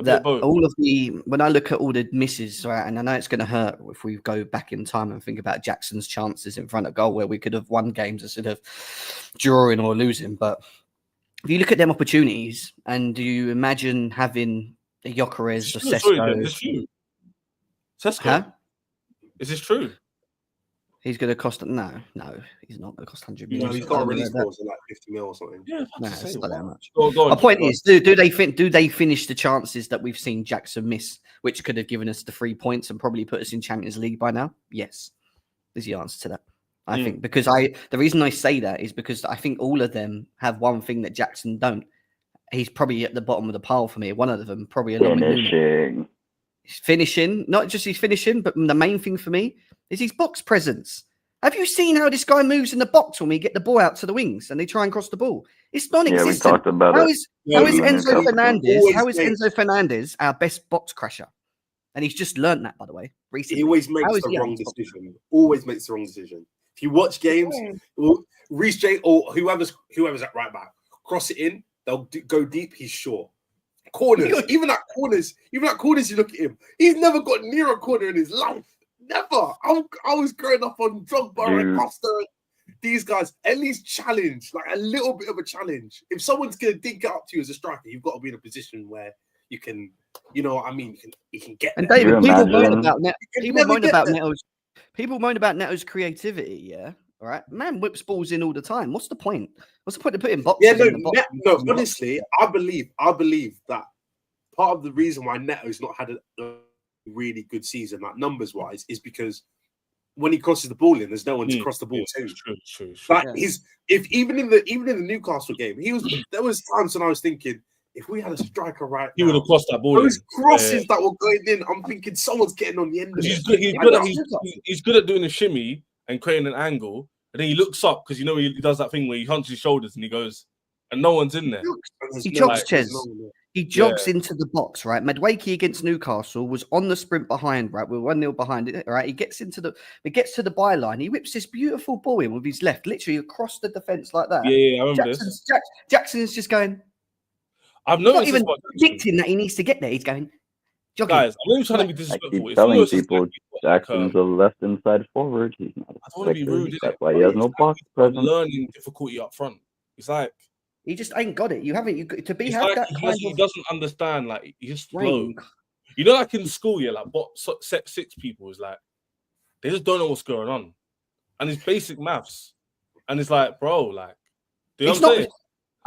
that all of the when I look at all the misses, right, and I know it's going to hurt if we go back in time and think about Jackson's chances in front of goal where we could have won games instead of drawing or losing. But if you look at them opportunities and you imagine having a Gyökeres or Sesko,
Sesko, is this true?
He's going to cost no, he's not going to cost 100 million.
No, he's got a release clause of like 50 mil or something.
Yeah,
no, it's not that much.
Go on,
my point is, do they finish the chances that we've seen Jackson miss, which could have given us the 3 points and probably put us in Champions League by now? Yes, is the answer to that. I think because the reason I say that is because I think all of them have one thing that Jackson don't. He's probably at the bottom of the pile for me. One of them probably
finishing.
He's finishing, not just his finishing, but the main thing for me is his box presence. Have you seen how this guy moves in the box when we get the ball out to the wings and they try and cross the ball? It's non-existent.
Yeah, we talked about
how
it.
is Enzo Fernandez? How is Enzo Fernandez our best box crusher? And he's just learned that, by the way, recently.
He always makes the wrong decision. Always makes the wrong decision. If you watch games, Reece James or whoever's at right back, cross it in, they'll go deep. He's short. Corners, even at corners, you look at him. He's never got near a corner in his life. Never. I was growing up on Drogba and Costa. These guys, at least challenge, like a little bit of a challenge. If someone's gonna dig it up to you as a striker, you've got to be in a position where you can, you know what I mean? You can get.
And David, people moan about Neto's creativity. Yeah, all right. Man whips balls in all the time. What's the point? What's the point of putting boxes?
Yeah, honestly, I believe that part of the reason why Neto's not had a really good season, like numbers wise, is because when he crosses the ball in, there's no one to cross the ball to.
True.
Like even in the Newcastle game, there was times when I was thinking, if we had a striker right
he
now,
would have crossed that ball.
Those crosses that were going in, I'm thinking someone's getting on the end of it.
He's good at doing a shimmy and creating an angle, and then he looks up because you know he does that thing where he hunches his shoulders and he goes, and no one's in there.
He jogs, Ches. He jogs into the box, right? Madueke against Newcastle was on the sprint behind, right? We're 1-0 behind it, right? He gets to the byline. He whips this beautiful ball in with his left, literally across the defense like that.
Yeah, I remember this.
Jackson's just going.
I've noticed
not even predicting that he needs to get there. He's going. Jogging.
Guys, I'm not trying to be disrespectful.
I keep telling people Jackson's a left inside forward. He's not.
I don't want to be rude.
That's why he has no box presence.
Learning difficulty up front. It's like.
He just ain't got it. You haven't. You to be
have
like,
that. He doesn't understand. Like he's just slow. You know, like in school, yeah, like set 6 people is like they just don't know what's going on, and it's basic maths, and it's like, bro, like, do you know what I'm saying?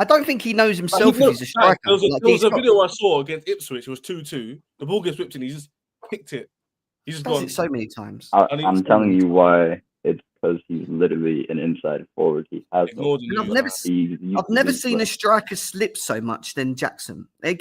I don't think he knows himself if he's a striker.
There was a video I saw against Ipswich. It was 2-2. The ball gets whipped in. He just picked it. He just
does it so many times.
I'm telling you why. It's because he's literally an inside forward. He has
I've never seen a striker slip so much than Jackson. He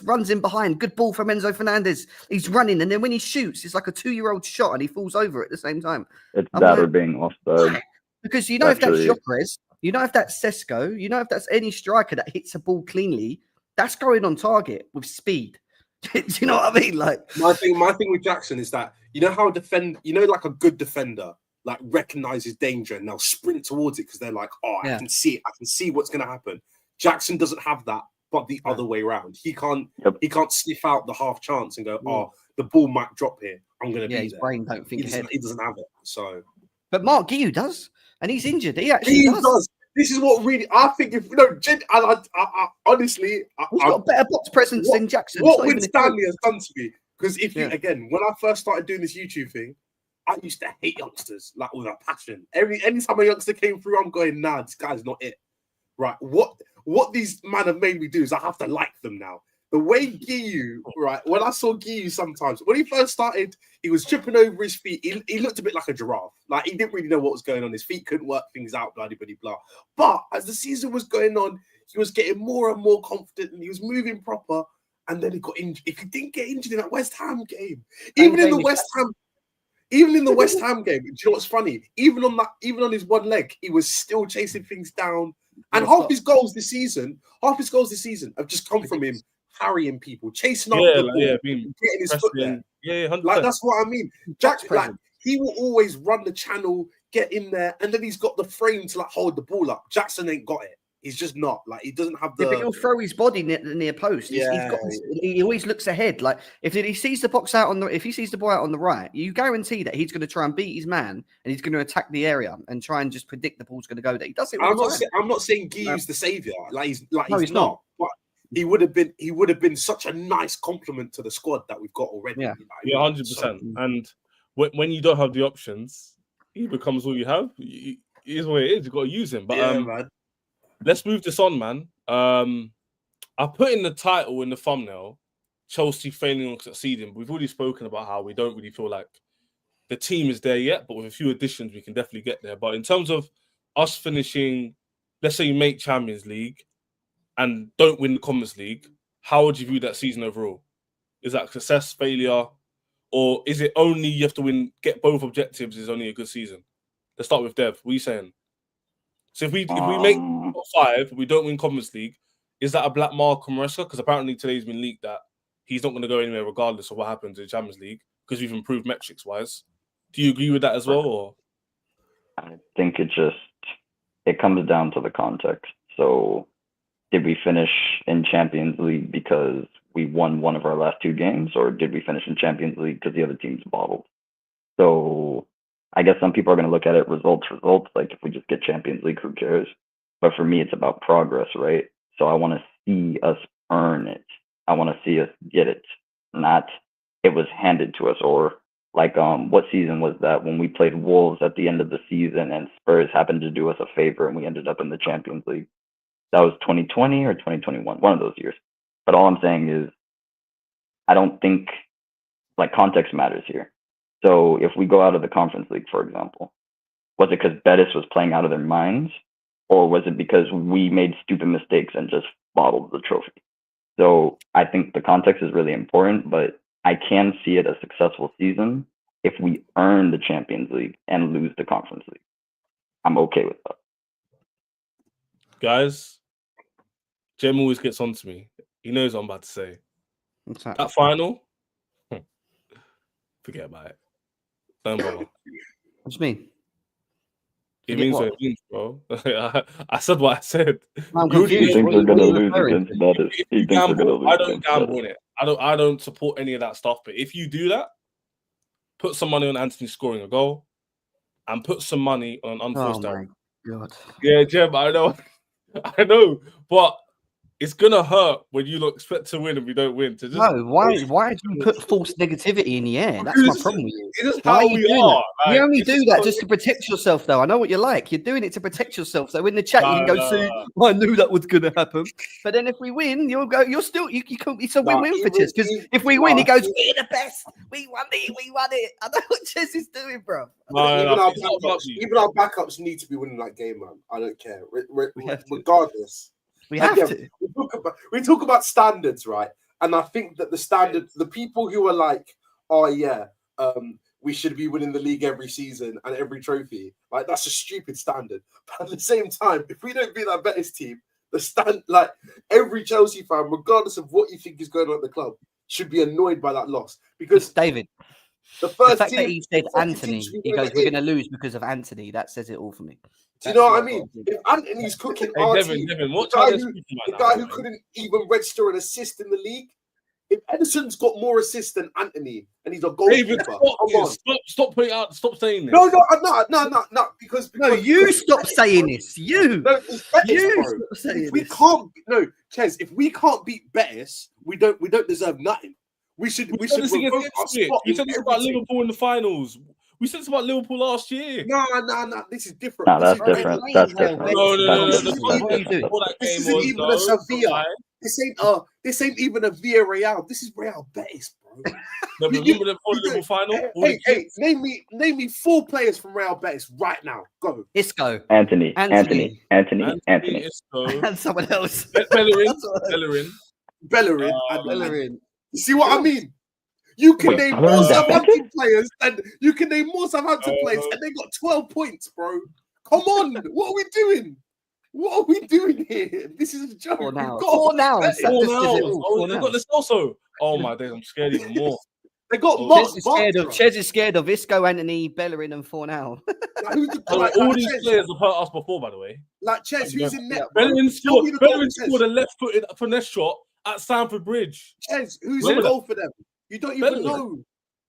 runs in behind. Good ball from Enzo Fernandez. He's running, and then when he shoots, it's like a 2-year-old shot, and he falls over at the same time.
It's that or being offside.
Because you know if that's Gyökeres, you know if that's Sesko, you know if that's any striker that hits a ball cleanly, that's going on target with speed. Do you know what I mean? Like
my thing with Jackson is that you know how like a good defender like recognizes danger and they'll sprint towards it because they're like, I can see it, I can see what's gonna happen. Jackson doesn't have that, but the other way around. He can't sniff out the half chance and go, the ball might drop here. I'm gonna be
his
there.
brain don't think
he doesn't have it. So
but Mark Guiu does, and he's injured. He actually does.
This is what really I think. If I honestly,
he's got better box presence than Jackson.
What Winstanley has done to me, because again, when I first started doing this YouTube thing, I used to hate youngsters like with a passion. Anytime a youngster came through, I'm going, nah, this guy's not it. Right? What these men have made me do is I have to like them now. The way Guiu, right? When I saw Guiu sometimes, when he first started, he was tripping over his feet. He looked a bit like a giraffe. Like he didn't really know what was going on. His feet couldn't work things out, blah, blah, blah. But as the season was going on, he was getting more and more confident and he was moving proper. And then he got injured. If he didn't get injured in that West Ham game, even in the West Ham game, do you know what's funny? Even on his one leg, he was still chasing things down. And half his goals this season have just come from him harrying people, chasing after the ball, getting his foot there.
Yeah, 100%.
Like that's what I mean. Jack, like he will always run the channel, get in there, and then he's got the frame to like hold the ball up. Jackson ain't got it. He's just not. Like, he doesn't have
Yeah, but
the.
he'll throw his body near post. He always looks ahead. Like if he sees the box out if he sees the ball out on the right, you guarantee that he's going to try and beat his man and he's going to attack the area and try and just predict the ball's going to go there. He does it all the time.
I'm not saying Guiu's the savior. He's
he's
not. But he would have been such a nice compliment to the squad that we've got already.
Yeah,
100%. And when you don't have the options, he becomes all you have. It is what it is. You've got to use him. But
man.
Let's move this on, man. I put in the title in the thumbnail, Chelsea failing on succeeding. We've already spoken about how we don't really feel like the team is there yet, but with a few additions, we can definitely get there. But in terms of us finishing, let's say you make Champions League and don't win the Conference League, how would you view that season overall? Is that success, failure, or is it only you have to get both objectives is only a good season? Let's start with Dev. What are you saying? So if we make top 5, we don't win Conference League, is that a black mark on Maresca? Because apparently today's been leaked that he's not going to go anywhere regardless of what happens in the Champions League because we've improved metrics-wise. Do you agree with that as well? Or?
I think it comes down to the context. So did we finish in Champions League because we won one of our last 2 games, or did we finish in Champions League because the other team's bottled? So I guess some people are going to look at it results. Like if we just get Champions League, who cares? But for me, it's about progress, right? So I want to see us earn it. I want to see us get it, not it was handed to us. Or like, what season was that when we played Wolves at the end of the season and Spurs happened to do us a favor and we ended up in the Champions League? That was 2020 or 2021, one of those years. But all I'm saying is, I don't think like context matters here. So if we go out of the Conference League, for example, was it because Betis was playing out of their minds, or was it because we made stupid mistakes and just bottled the trophy? So I think the context is really important, but I can see it a successful season if we earn the Champions League and lose the Conference League. I'm okay with that.
Guys, Jem always gets on to me. He knows what I'm about to say.
Exactly.
That final, forget about it. Don't bother.
What do you mean?
It means what it means, bro. I said what I said.
I'm
He
confused.
thinks
What
we're
are
going to
you
lose
referring
against
to?
Betis. He
If
thinks we're going to
gamble,
lose
I don't
against
gamble
Betis.
in it. I don't support any of that stuff. But if you do that, put some money on Anthony scoring a goal, and put some money on an
Oh
unforced
my
error.
god!
Yeah, Jem, I know, I know, but it's gonna hurt when you expect to win and we don't win. To just
No, why do you put false negativity in the air? That's my problem with you.
It's just
Why
how
are you
we
doing
are.
that?
Like,
You only
it's
do that just to protect yourself, though. I know what you're like. You're doing it to protect yourself. So in the chat, you can go, "See, I knew that was going to happen." But then if we win, you'll go. You're still. You can't. It's a win-win for Ches. Because if we win, he goes, "We're the best. We won it. We won it." I know what Ches is doing, bro.
Even our backups need to be winning that game, man. I don't care. Regardless.
We have to.
We talk about standards, right? And I think that the people who are like, oh yeah, we should be winning the league every season and every trophy, like that's a stupid standard. But at the same time, if we don't beat that Betis team, like every Chelsea fan, regardless of what you think is going on at the club, should be annoyed by that loss. Because
David,
the fact
that he said Anthony, he goes, "We're going to lose because of Anthony." That says it all for me.
Do you know what I mean? If Anthony's cooking our team, the guy who couldn't even register an assist in the league, if Ederson's got more assists than Anthony and he's a goalkeeper,
stop putting out. Stop saying this.
No. Because
you stop saying this.
Ches, if we can't beat Betis, we don't deserve nothing. We should revoke our spot.
You said this about Liverpool in the finals. We said this about Liverpool last year.
No. This is different.
No, that's different. That's different.
No.
This isn't even a Sevilla. This ain't even a Villarreal. This is Real Betis, bro.
No, remember the Liverpool final?
Hey, name me 4 players from Real Betis right now. Go.
Isco.
Anthony.
Anthony.
Isco.
And someone else.
Bellerin. You see what I mean? You can name more Southampton players and they got 12 points, bro. Come on, what are we doing? What are we doing here? This is a joke.
4 now.
Oh, they got this also. Oh my days, I'm scared even more.
They got
Oh,
Mark.
Chez is scared of Isco, Anthony, Bellerin, and Fornal.
Like, who's the,
all these
Chez,
players have hurt us before, by the way.
like Chez, who's in net?
Bellerin
Tell me the goal,
scored a left-footed finesse shot at Stamford Bridge.
Chez, who's
Remember
in goal for them? You don't even
Bellerin.
know.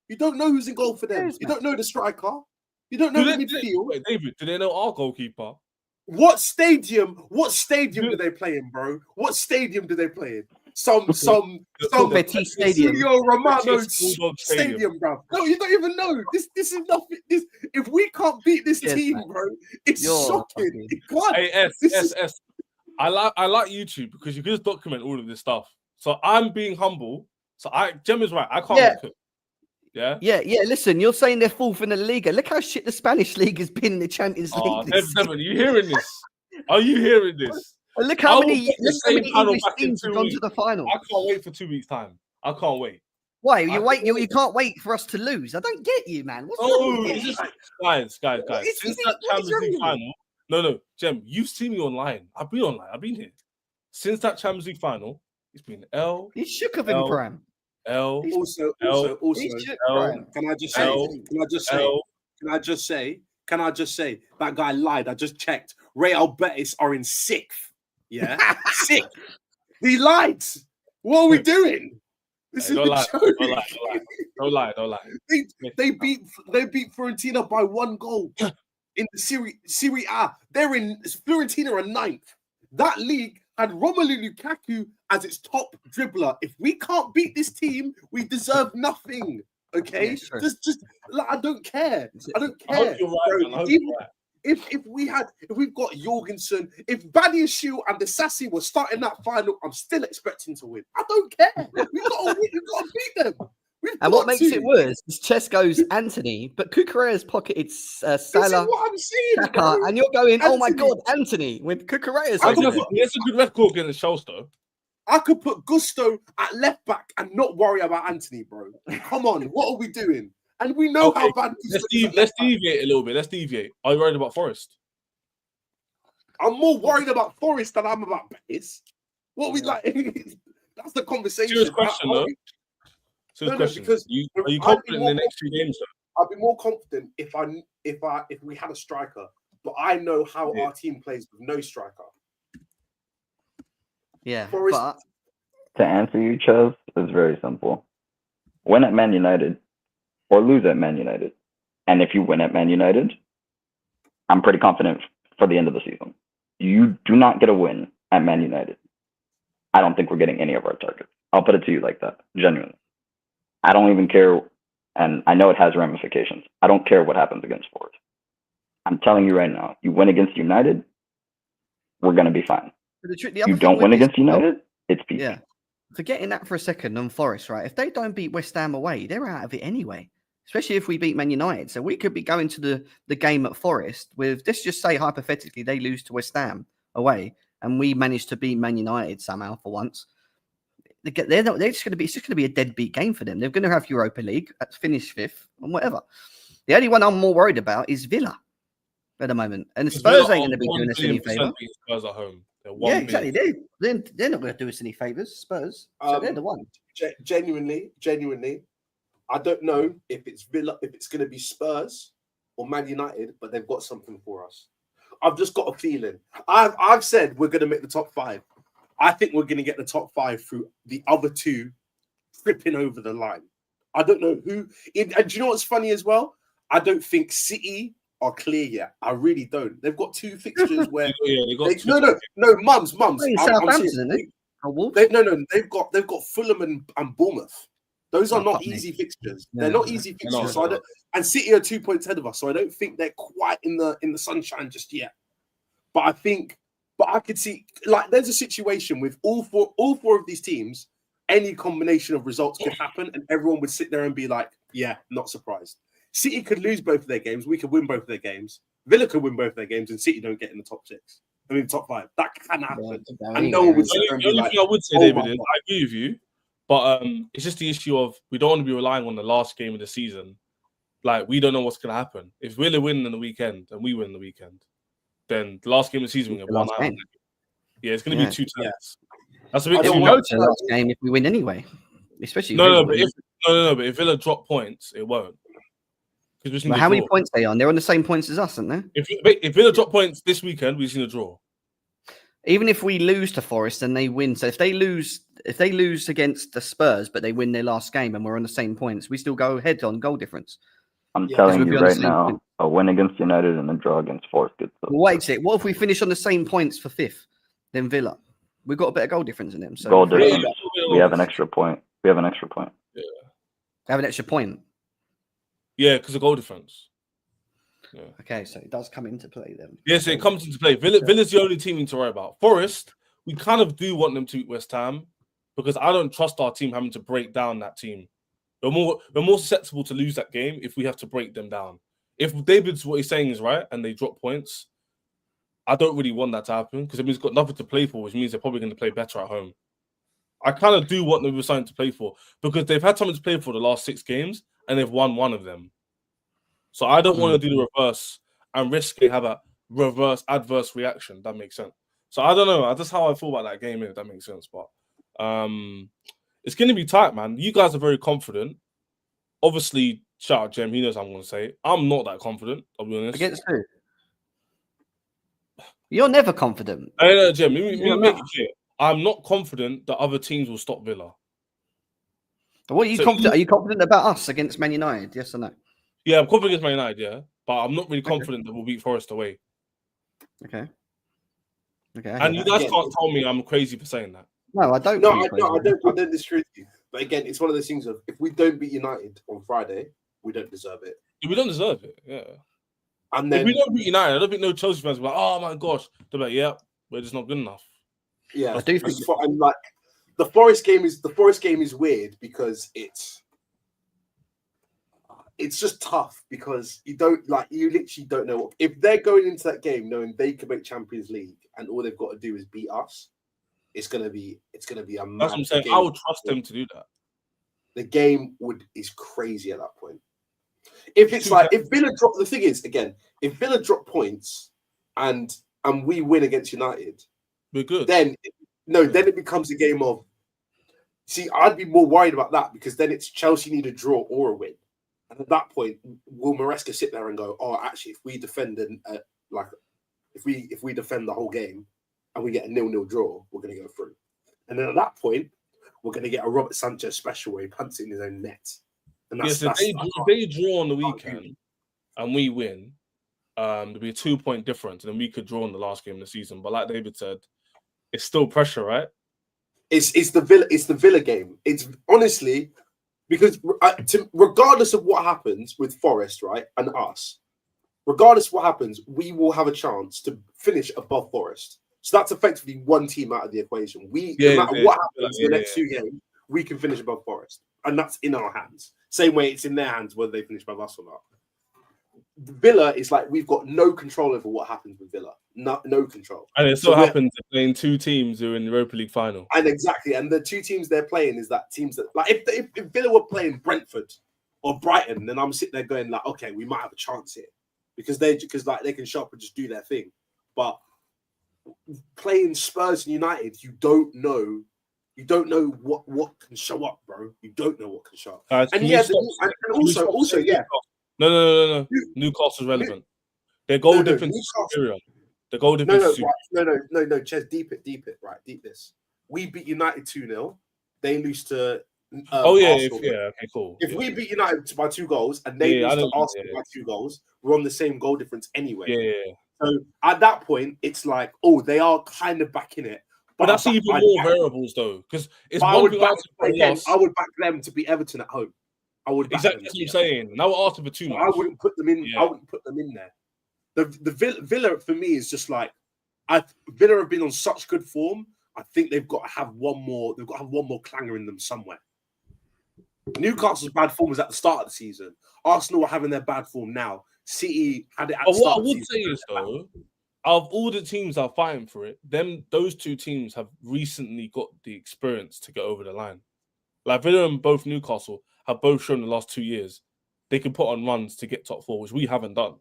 You don't know who's in goal for them. You don't know the striker. You don't know the midfield.
Wait, David, do they know our goalkeeper?
What stadium do they play in, bro? What stadium do they play in? Some
Betis Stadium.
Sergio Romano
Betis Bulldog
Stadium, bro. No, you don't even know. This is nothing. If we can't beat this team,
man.
bro, it's shocking. It can't.
Hey, S. I like YouTube because you can just document all of this stuff. So I'm being humble. So Jem is right. I can't cook. Yeah.
Listen, you're saying they're fourth in the Liga. Look how shit the Spanish league has been in the Champions League.
Devin, are you hearing this? Are you hearing this?
Look how many English teams have gone to the final.
I can't wait for 2 weeks' time. I can't wait.
Why? You can't wait for us to lose. I don't get you, man. What's wrong with you?
Guys. Since that Champions League final, no, Jem, you've seen me online. I've been online. I've been here. Since that Champions League final, it's been L.
He's shook of him, Prime.
Also, can I just say that guy lied? I just checked. Real Betis are in sixth. Yeah, sixth. He lied. What are we doing? This is a joke.
Don't lie.
They beat Fiorentina by 1 goal in the Serie A. They're in Fiorentina are 9th. That league had Romelu Lukaku as its top dribbler. If we can't beat this team, we deserve nothing. Okay,
yeah,
just like, I don't care. I don't care.
I hope you're right,
If we've got Jorgensen, if Badiashile and the Sassy were starting that final, I'm still expecting to win. I don't care. We've got to beat them.
And what makes it worse is Chesco's Anthony, but Cucurella's pocketed Salah.
This is what I'm saying,
Saka, and you're going, oh my God, Anthony, with Cucurella's.
It's a good record against Chelsea.
I could put Gusto at left back and not worry about Anthony, bro. Come on, what are we doing? And we know how bad.
Let's deviate a little bit. Let's deviate. Are you worried about Forest?
I'm more worried about Forest than I'm about Betis. What we like? That's the conversation.
Serious question, though. Because are you confident in the next 2 games, though?
I'd be more confident if we had a striker, but I know how our team plays with no striker.
Yeah,
but to answer you, Ches, is very simple. Win at Man United or lose at Man United. And if you win at Man United, I'm pretty confident for the end of the season. You do not get a win at Man United. I don't think we're getting any of our targets. I'll put it to you like that, genuinely. I don't even care, and I know it has ramifications. I don't care what happens against Forest. I'm telling you right now, you win against United, we're going to be fine. You don't win against United, it's peak.
Yeah. Forgetting that for a second on Forest, right? If they don't beat West Ham away, they're out of it anyway. Especially if we beat Man United. So we could be going to the game at Forest with, let's just say hypothetically, they lose to West Ham away and we manage to beat Man United somehow for once. They're just going to be a deadbeat game for them. They're going to have Europa League, finish 5th and whatever. The only one I'm more worried about is Villa at the moment. And the Spurs ain't going to be doing us any favour.
Spurs at home.
Yeah, exactly. They're not going to do us any favours, Spurs. So they're the one.
Genuinely, I don't know if it's Villa, if it's going to be Spurs or Man United, but they've got something for us. I've just got a feeling. I've said we're going to make the top 5. I think we're going to get the top 5 through the other 2 tripping over the line. I don't know who. And do you know what's funny as well? I don't think City are clear yet. I really don't. They've got 2 fixtures where mums.
Southampton,
they've got Fulham and Bournemouth. Those are not easy fixtures. They're not easy fixtures. And City are 2 points ahead of us, so I don't think they're quite in the sunshine just yet. But I could see, like, there's a situation with all four of these teams. Any combination of results could happen, and everyone would sit there and be like, "Yeah, not surprised." City could lose both of their games. We could win both of their games. Villa could win both of their games, and City don't get in the top 6. I mean, top 5. That can happen. And no one would sit there and be like,
the only thing I would say, David, is I agree with you, but it's just the issue of we don't want to be relying on the last game of the season. Like, we don't know what's going to happen. If Villa win on the weekend and we win the weekend, then the last game of the season we're going to win. Yeah, it's going to be 2 times. That's a bit too much.
The last game if we win anyway, especially.
But No. But if Villa drop points, it won't.
But how many points are they on? They're on the same points as us, aren't they?
If Villa drop points this weekend, we've seen a draw.
Even if we lose to Forest and they win, so if they lose against the Spurs but they win their last game and we're on the same points, we still go ahead on goal difference.
I'm telling you right now, a win against United and a draw against Forest gets us.
Wait a sec. What if we finish on the same points for 5th than Villa? We've got a better goal difference than them. So
goal difference. We have an extra point.
Yeah. Have an extra point.
Yeah, because of goal difference. Yeah.
Okay, so it does come into play then.
Yes, it comes into play. Villa's the only team we need to worry about. Forest, we kind of do want them to beat West Ham because I don't trust our team having to break down that team. We're more susceptible to lose that game if we have to break them down. If David's what he's saying is right and they drop points, I don't really want that to happen because it means he's got nothing to play for, which means they're probably going to play better at home. I kind of do want them with something to play for because they've had something to play for the last 6 games and they've won 1 of them. So I don't want to do the reverse and risk it, have a reverse adverse reaction. That makes sense. So I don't know. That's how I feel about that game. If that makes sense, but it's going to be tight, man. You guys are very confident. Obviously, shout out Jem. He knows what I'm going to say. I'm not that confident. I'll be honest.
Against who? You're never confident.
No, Jem. Let me make it clear. I'm not confident that other teams will stop Villa.
What are you confident? Are you confident about us against Man United? Yes or no?
Yeah, I'm confident against Man United, yeah. But I'm not really confident that we'll beat Forest away.
Okay.
And you guys can't tell me I'm crazy for saying that.
No, I don't.
I don't disagree with you. But again, it's one of those things of if we don't beat United on Friday, we don't deserve it.
Yeah, we don't deserve it, yeah.
And then
if we don't beat United, I don't think no Chelsea fans will be like, oh my gosh. They're like, yeah, we're just not good enough.
Yeah,
I do think
and like the Forest game is weird because it's just tough because you literally don't know what if they're going into that game knowing they can make Champions League and all they've got to do is beat us. It's gonna be a
that's what I'm saying. I would trust them to do that.
The game is crazy at that point. If Villa drop, the thing is again, if Villa drop points and we win against United,
we're good.
Then it becomes a game of. See, I'd be more worried about that because then it's Chelsea need a draw or a win. And at that point, will Maresca sit there and go, "Oh, actually, if we defend if we defend the whole game and we get a 0-0 draw, we're going to go through." And then at that point, we're going to get a Robert Sanchez special where he punts it in his own net. And that's,
if they draw on the weekend and we win, there'll be a 2-point difference, and then we could draw in the last game of the season. But like David said, it's still pressure, right?
It's the Villa game. It's honestly. Because regardless of what happens with Forest, right, and us, regardless of what happens, we will have a chance to finish above Forest. So that's effectively one team out of the equation. No matter what happens in the next 2 games, we can finish above Forest. And that's in our hands. Same way it's in their hands whether they finish above us or not. Villa is like we've got no control over what happens with Villa. No control.
And it so happens they're playing 2 teams who are in the Europa League final.
And exactly. And the 2 teams they're playing is that teams that like if Villa were playing Brentford or Brighton, then I'm sitting there going like, okay, we might have a chance here. Because they can show up and just do their thing. But playing Spurs and United, you don't know what can show up, bro. You don't know what can show up. Also, yeah.
No. Newcastle's relevant. Their goal difference is superior. The goal difference is superior.
No. Ches, deep it. Right, deep this. We beat United 2-0. They lose to Arsenal.
Okay, cool.
If we beat United by 2 goals and they lose to Arsenal by 2 goals, we're on the same goal difference anyway.
Yeah.
So at that point, it's like, oh, they are kind of back in it.
But that's even more variables, though, because it's
I would back them to beat Everton at home. I would
exactly what you're saying. Now we're asking for too much.
I wouldn't put them in. Yeah. I wouldn't put them in there. The Villa for me is just like Villa have been on such good form. I think they've got to have one more. They've got to have one more clanger in them somewhere. Newcastle's bad form was at the start of the season. Arsenal are having their bad form now. City had it at the start of the season. What I would say is though, of all the teams that are fighting for it, those 2 teams have recently got the experience to get over the line. Like Villa and both Newcastle have both shown the last 2 years they can put on runs to get top 4, which we haven't done.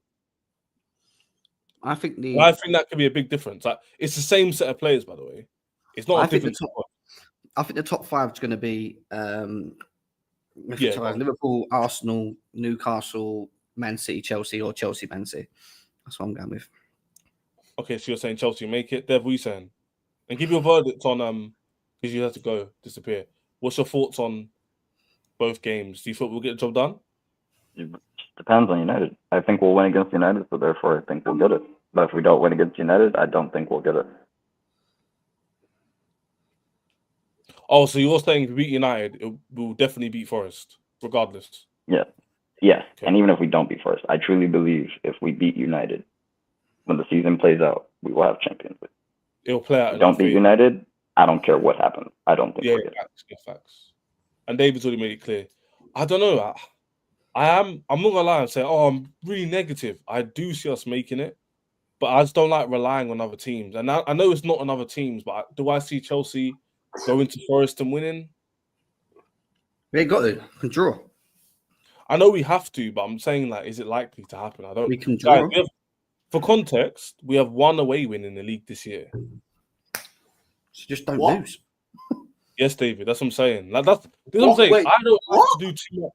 I think
that could be a big difference. Like, it's the same set of players, by the way. It's not a different.
I think the top 5 is going to be
Yeah,
Sorry, Liverpool, Arsenal, Newcastle, Man City, Chelsea, or Chelsea, Man City. That's what I'm going with.
Okay, so you're saying Chelsea make it. Dev, what are you saying? And give your verdict on because you have to disappear. What's your thoughts on both games? Do you think we'll get the job done?
It depends on United. I think we'll win against United, so therefore I think we'll get it. But if we don't win against United, I don't think we'll get it.
Oh, so you're saying if we beat United, we'll definitely beat Forest, regardless.
Yeah. Yes.
Okay.
And even if we don't beat Forest, I truly believe if we beat United, when the season plays out, we will have Champions League.
It'll play out.
If we don't beat United, I don't care what happens. I don't think
yeah,
we'll get it.
facts. And David's already made it clear. I don't know. I'm not gonna lie and say, I'm really negative. I do see us making it, but I just don't like relying on other teams. And I know it's not on other teams, but do I see Chelsea going to Forest and winning?
We ain't got to draw.
I know we have to, but I'm saying, like, is it likely to happen? I don't.
We can draw.
Guys, for context, we have one away win in the league this year.
So just don't lose.
Yes, David. That's what I'm saying. Like that's what I'm saying.
Wait,
I don't like to do too much.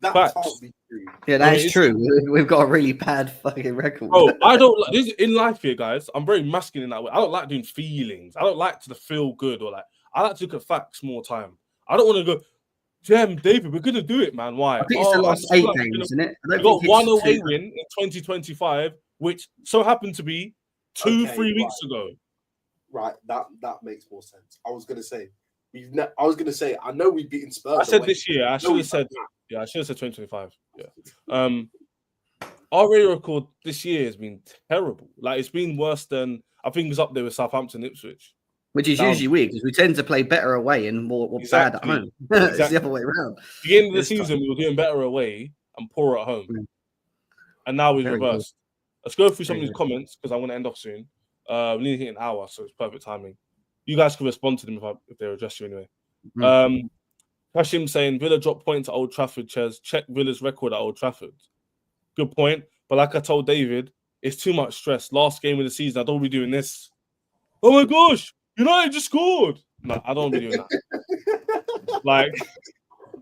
That
Facts.
can't be true.
Yeah, that is true. We've got a really bad fucking record.
Oh, I don't like this in life here, guys. I'm very masculine that way. I don't like doing feelings. I don't like to feel good or like. I like to look at facts more time. I don't want to go, Jem, David, we're gonna do it, man. Why?
I think it's the last 8 games, isn't it?
We got one away win in 2025, which so happened to be 3 weeks ago.
Right, that makes more sense. I was gonna say I know we've beaten Spurs.
I said
away.
this year. I should have said 2025. Yeah. Our radio record this year has been terrible. Like it's been worse than I think it's up there with Southampton, Ipswich.
Which is usually weird because we tend to play better away and more bad at home. It's the other way around.
Beginning of the season, we were doing better away and poorer at home. And now we've reversed. Let's go through some of these comments because I want to end off soon. We need to hit an hour, so it's perfect timing. You guys can respond to them if they address you anyway. Kashim saying Villa dropped points at Old Trafford. Check Villa's record at Old Trafford. Good point. But like I told David, it's too much stress. Last game of the season, I don't want to be doing this. Oh my gosh, United just scored. No, I don't want to be doing that. Like,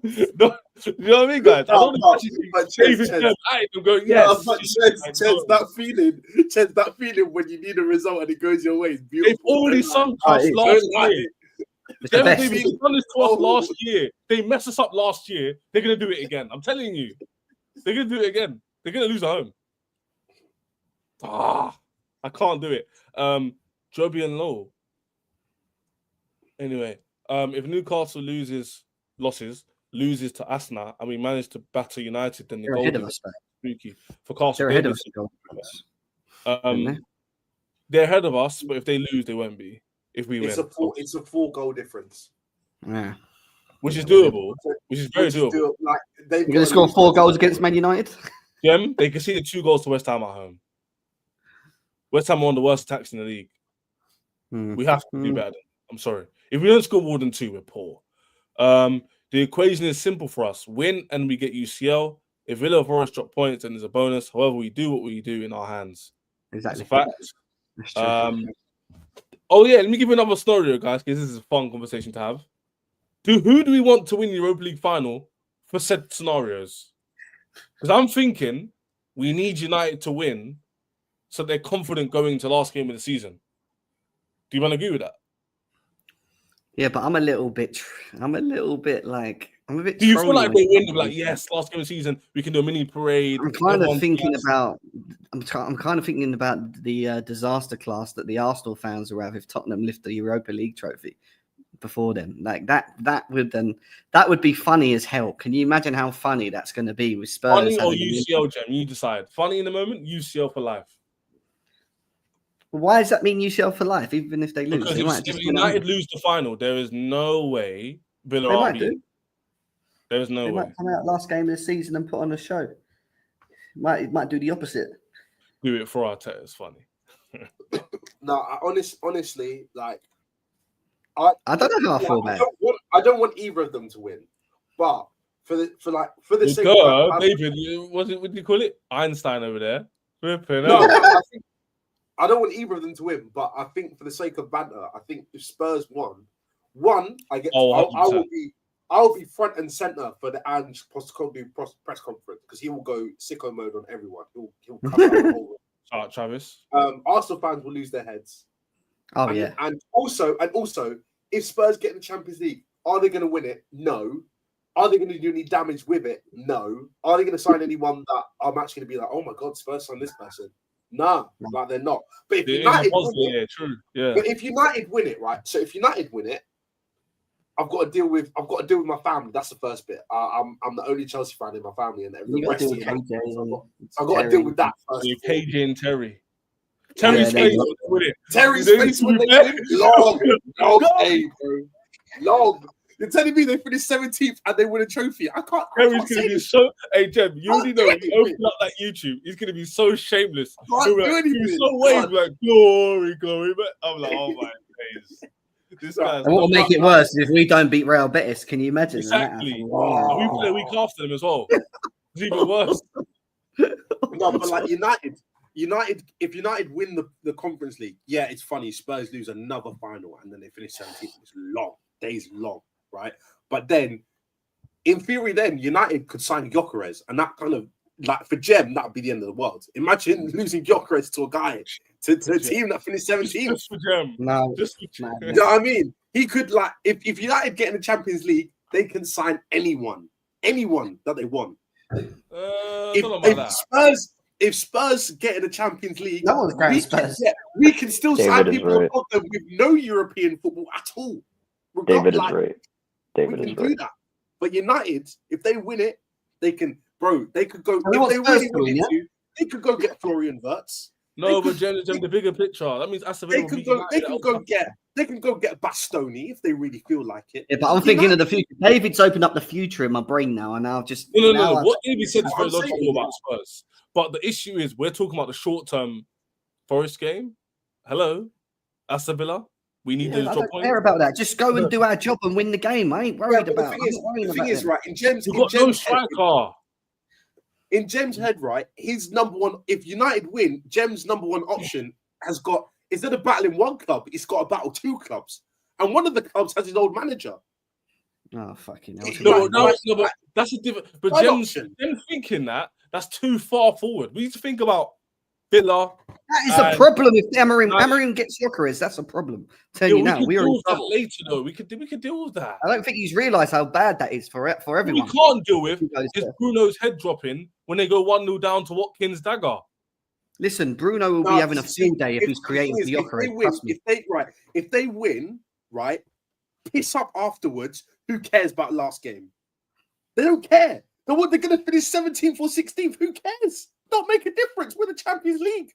no, you know what I mean, guys? I don't want to go, yes.
That feeling when you need a result and it goes your way.
They've already sunk us last year. They've done this to us last year. They messed us up last year. They're going to do it again. I'm telling you. They're going to do it again. They're going to lose at home. I can't do it. Joby and Low. Anyway, if Newcastle loses to Arsenal and we manage to batter United, then the goal is spooky. For Castle,
they're ahead of us.
They're ahead of us, but if they lose, they won't be. If we win,
it's a 4-goal difference.
Yeah,
which is doable. Which is very doable.
You're going to score 4 goals against Man United?
Gem, they conceded 2 goals to West Ham at home. West Ham are one of the worst attacks in the league. We have to do better. I'm sorry. If we don't score more than 2, we're poor. The equation is simple for us. Win and we get UCL. If Villa or Forest drop points, then there's a bonus. However, we do what we do in our hands.
Exactly.
It's a fact. Oh, yeah. Let me give you another scenario, guys, because this is a fun conversation to have. Who do we want to win the Europa League final for said scenarios? Because I'm thinking we need United to win so they're confident going to last game of the season. Do you want to agree with that?
Yeah, but I'm a little bit like,
do you feel like they win? They're like, yes, last game of the season, we can do a mini parade.
I'm kind of thinking about the disaster class that the Arsenal fans will have if Tottenham lift the Europa League trophy before then. Like that would be funny as hell. Can you imagine how funny that's going to be with Spurs?
Funny or UCL, Jem? You decide. Funny in the moment, UCL for life.
Why does that mean UCL for life, even if they lose?
Because if United lose the final, there is no way Villa are beaten. There is no way.
They might come out last game of the season and put on a show. Might do the opposite.
Do it for Arteta. It's funny.
No, honestly, like
I don't know how I feel, man.
I don't want either of them to win, but for the sake
of David, what do you call it? Einstein over there.
I don't want either of them to win, but I think for the sake of banter, I think if Spurs won, I I'll be front and center for the Ange Postecoglou press conference because he will go sicko mode on everyone. He'll cover the whole.
Shout out Travis.
Arsenal fans will lose their heads.
Oh
and,
yeah.
And also, if Spurs get in the Champions League, are they going to win it? No. Are they going to do any damage with it? No. Are they going to sign anyone that I'm actually going to be like, oh my God, Spurs signed this person? Nah, like they're not. But if United win it,
true. Yeah.
But if United win it, right? So if United win it, I've got to deal with my family. That's the first bit. I'm the only Chelsea fan in my family, and the rest of I've got to deal with that first.
So KJ and Terry. Terry's face with it.
Terry's face when they win. Long, hey, bro. Long. You're telling me they finished 17th and they win a trophy? I can't.
Terry's gonna be so. Hey, Jem, you already know. If you open up that YouTube, he's gonna be so shameless. He'll be so waved like glory. But I'm like, oh my days. This guy's.
And what will make it worse is if we don't beat Real Betis. Can you imagine?
Exactly. And we play a week after them as well. It's even worse.
No, but like United, if United win the Conference League, yeah, it's funny. Spurs lose another final and then they finish 17th. It's long. Days long, right? But then, in theory, then United could sign Gyökeres, and that kind of like for Jem, that would be the end of the world. Imagine losing Gyökeres to a guy to a team that finished 17th.
Just for Jem.
No,
just for
you know what I mean? He could like if United get in the Champions League, they can sign anyone that they want. If Spurs get in the Champions League,
no one's going Spurs.
We can still sign people above them with no European football at all.
David is right.
David is right. Do that. But United, if they win it, they can, bro. They could go. If they really wanted to, they could go get Florian Wirtz.
No, but Jem, the bigger picture. That means
they can go get Bastoni if they really feel like it.
Yeah, but I'm thinking of the future. David's opened up the future in my brain now, and I'll just
no. What David said is very logical about Spurs. But the issue is we're talking about the short-term Forest game. Hello, Aston Villa. We need those
I
job
don't
points.
care about that. Just go and do our job and win the game. I ain't worried about.
The thing is, right? In Jem's
striker.
In Jem's head, right? His number one. If United win, Jem's number one option has got instead of battling one club, he's got to battle two clubs, and one of the clubs has his old manager.
Oh fucking hell!
No, but that's a different. But Jem's thinking that's too far forward. We need to think about Villa.
That is a problem if Amorim gets Gyökeres. That's a problem. Tell you now, we are in trouble.
Later though. We could deal with that.
I don't think he's realised how bad that is for everyone.
What we can't deal with is Bruno's head dropping when they go 1-0 down to Watkins' dagger.
Listen, Bruno will be having a field day if he's creating the Gyökeres.
If they win, right, piss up afterwards. Who cares about last game? They don't care. They're going to finish 17th or 16th. Who cares? Not make a difference. We're the Champions League.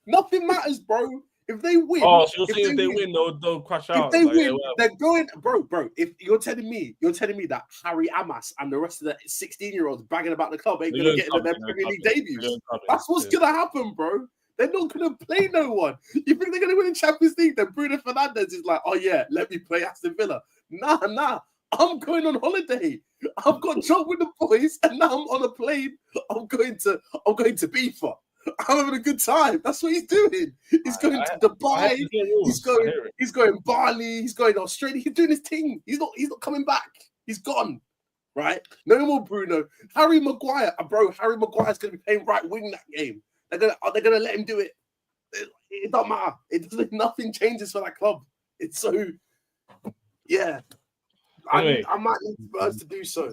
Nothing matters, bro. If they win,
so you're saying if they win, they'll crash out.
If they win, they're going, bro. If you're telling me that Harry Amas and the rest of the 16-year-olds bragging about the club ain't going to get into their Premier League debuts, that's what's going to happen, bro. They're not going to play no one. You think they're going to win the Champions League? Then Bruno Fernandes is like, oh yeah, let me play Aston Villa. Nah. I'm going on holiday. I've got a job with the boys, and now I'm on a plane. I'm going to FIFA. I'm having a good time. That's what he's doing. He's going to Dubai. He's going Bali. He's going Australia. He's doing his thing. He's not coming back. He's gone. Right? No more Bruno. Harry Maguire, bro. Harry Maguire's going to be playing right wing that game. They're gonna let him do it. It don't matter. Nothing changes for that club. It's so yeah. Anyway. I might need Spurs to do so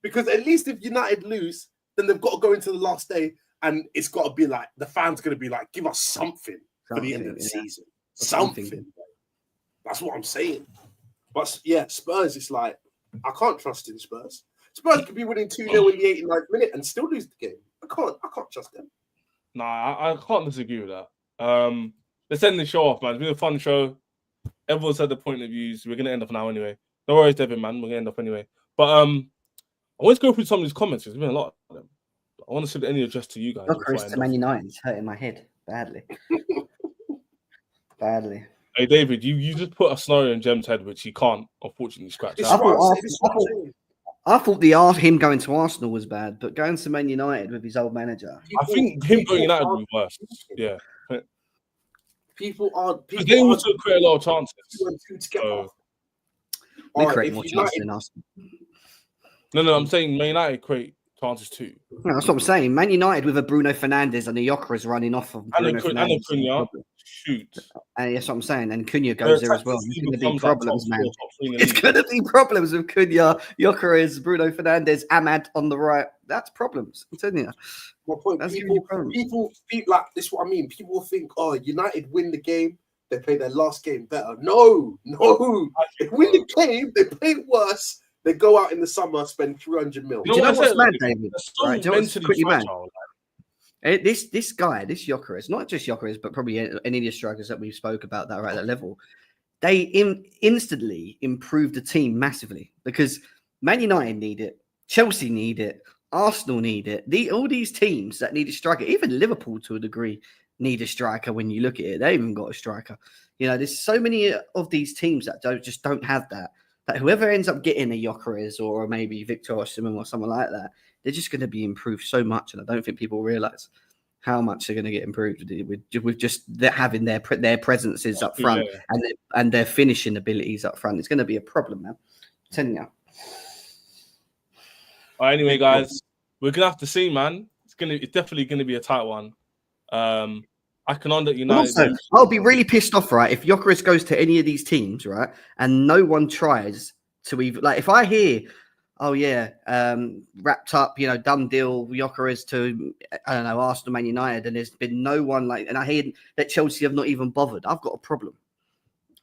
because at least if United lose, then they've got to go into the last day, and it's got to be like the fans going to be like, give us something for the end of the season. Something. That's what I'm saying. But yeah, Spurs. It's like I can't trust in Spurs. Spurs could be winning 2-0 in the 89th minute and still lose the game. I can't trust them.
Nah, I can't disagree with that. Let's end the show off, man. It's been a fun show. Everyone's had the point of views. We're gonna end off now anyway. No worries, Devin, man. We're gonna end up anyway. But I want to go through some of these comments. There's been a lot of them. I want to see any address to you guys.
Gyökeres to Man United is hurting my head badly. Badly.
Hey, David, you just put a scenario in Jem's head which he can't, unfortunately, scratch out.
I thought him going to Arsenal was bad, but going to Man United with his old manager.
I think him going United would be worse. Yeah.
People
they also create a lot of chances.
They're creating more chances than Arsenal.
No, I'm saying Man United create chances too.
No, that's what I'm saying. Man United with a Bruno Fernandes and the Gyökeres running off of Bruno Fernandes.
Cunha, shoot.
And that's what I'm saying. And Cunha goes there as well. There's going to be problems, man. It's going to be problems with Cunha, Gyökeres, Bruno Fernandes, Ahmad on the right. That's problems. I'm telling you.
My point. People feel like this. Is what I mean. People think, oh, United win the game. They play their last game better. No. They win the game. They play worse. They go out in the summer, spend 300 million.
Do you know what's mad, David? Right, do you know what's quickly mad? This guy, this Gyökeres, not just Gyökeres, but probably any of the strikers that we spoke about that are at that level, they instantly improved the team massively because Man United need it, Chelsea need it, Arsenal need it. All these teams that need a striker, even Liverpool to a degree, need a striker. When you look at it, they even got a striker. You know, there's so many of these teams that don't have that. That whoever ends up getting a Gyökeres or maybe Victor Osimhen or someone like that, they're just going to be improved so much, and I don't think people realize how much they're going to get improved with just having their presences up front and their finishing abilities up front. It's going to be a problem, man. I'm telling you.
All right, anyway, guys, we're gonna have to see, man. It's definitely gonna be a tight one. I can under United.
Also, I'll be really pissed off, right, if Gyökeres goes to any of these teams, right, and no one tries to even if I hear, oh yeah, wrapped up, done deal, Gyökeres to Arsenal, Man United, and there's been no one and I hear that Chelsea have not even bothered. I've got a problem.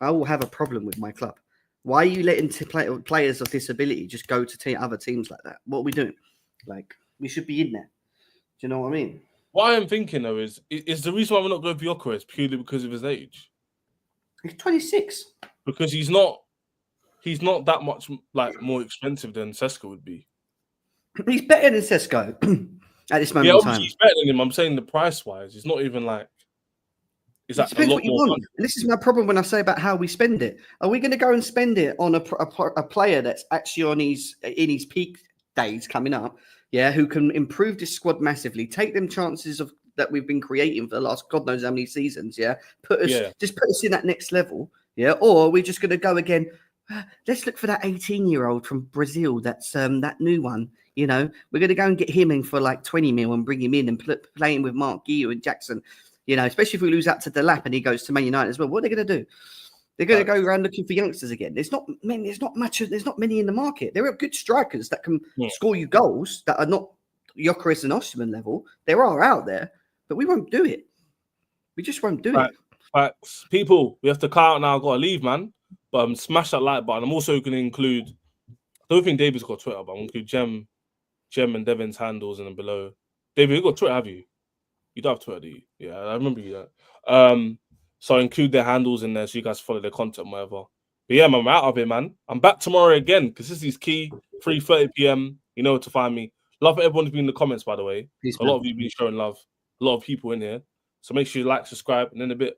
I will have a problem with my club. Why are you letting players of disability just go to other teams like that? What are we doing? We should be in there. Do you know what I mean?
What I am thinking though is the reason why we're not going for Gyökeres purely because of his age.
He's 26.
Because he's not that much more expensive than Sesko would be. He's
better than Sesko at this moment in time.
He's better than him. I'm saying the price wise, it's not even is that a lot more?
And this is my problem when I say about how we spend it. Are we going to go and spend it on a player that's actually in his peak days coming up? Yeah, who can improve this squad massively, take them chances that we've been creating for the last God knows how many seasons. Yeah, just put us in that next level. Yeah, or are we just going to go again? Let's look for that 18-year-old from Brazil. That's that new one. We're going to go and get him in for 20 mil and bring him in and play him with Mark Guiu and Jackson. Especially if we lose out to Delap and he goes to Man United as well. What are they going to do? They're going to go around looking for youngsters again. There's not many in the market. There are good strikers that can score you goals that are not Gyökeres and Osimhen level. There are out there, but we won't do it. We just won't do it.
Facts. People, we have to cut out now. I've got to leave, man. But smash that like button. I'm also going to include. I don't think David's got Twitter, but I'm going to include Jem and Devin's handles in and below. David, you got Twitter, have you? You don't have Twitter, do you? Yeah, I remember you. So include their handles in there so you guys follow their content, whatever. But yeah, man, I'm out of it, man. I'm back tomorrow again because this is key. 3:30 p.m. You know where to find me. Love everyone who's been in the comments, by the way.
Peace,
a lot of you been showing love. A lot of people in here. So make sure you like, subscribe, and in a bit,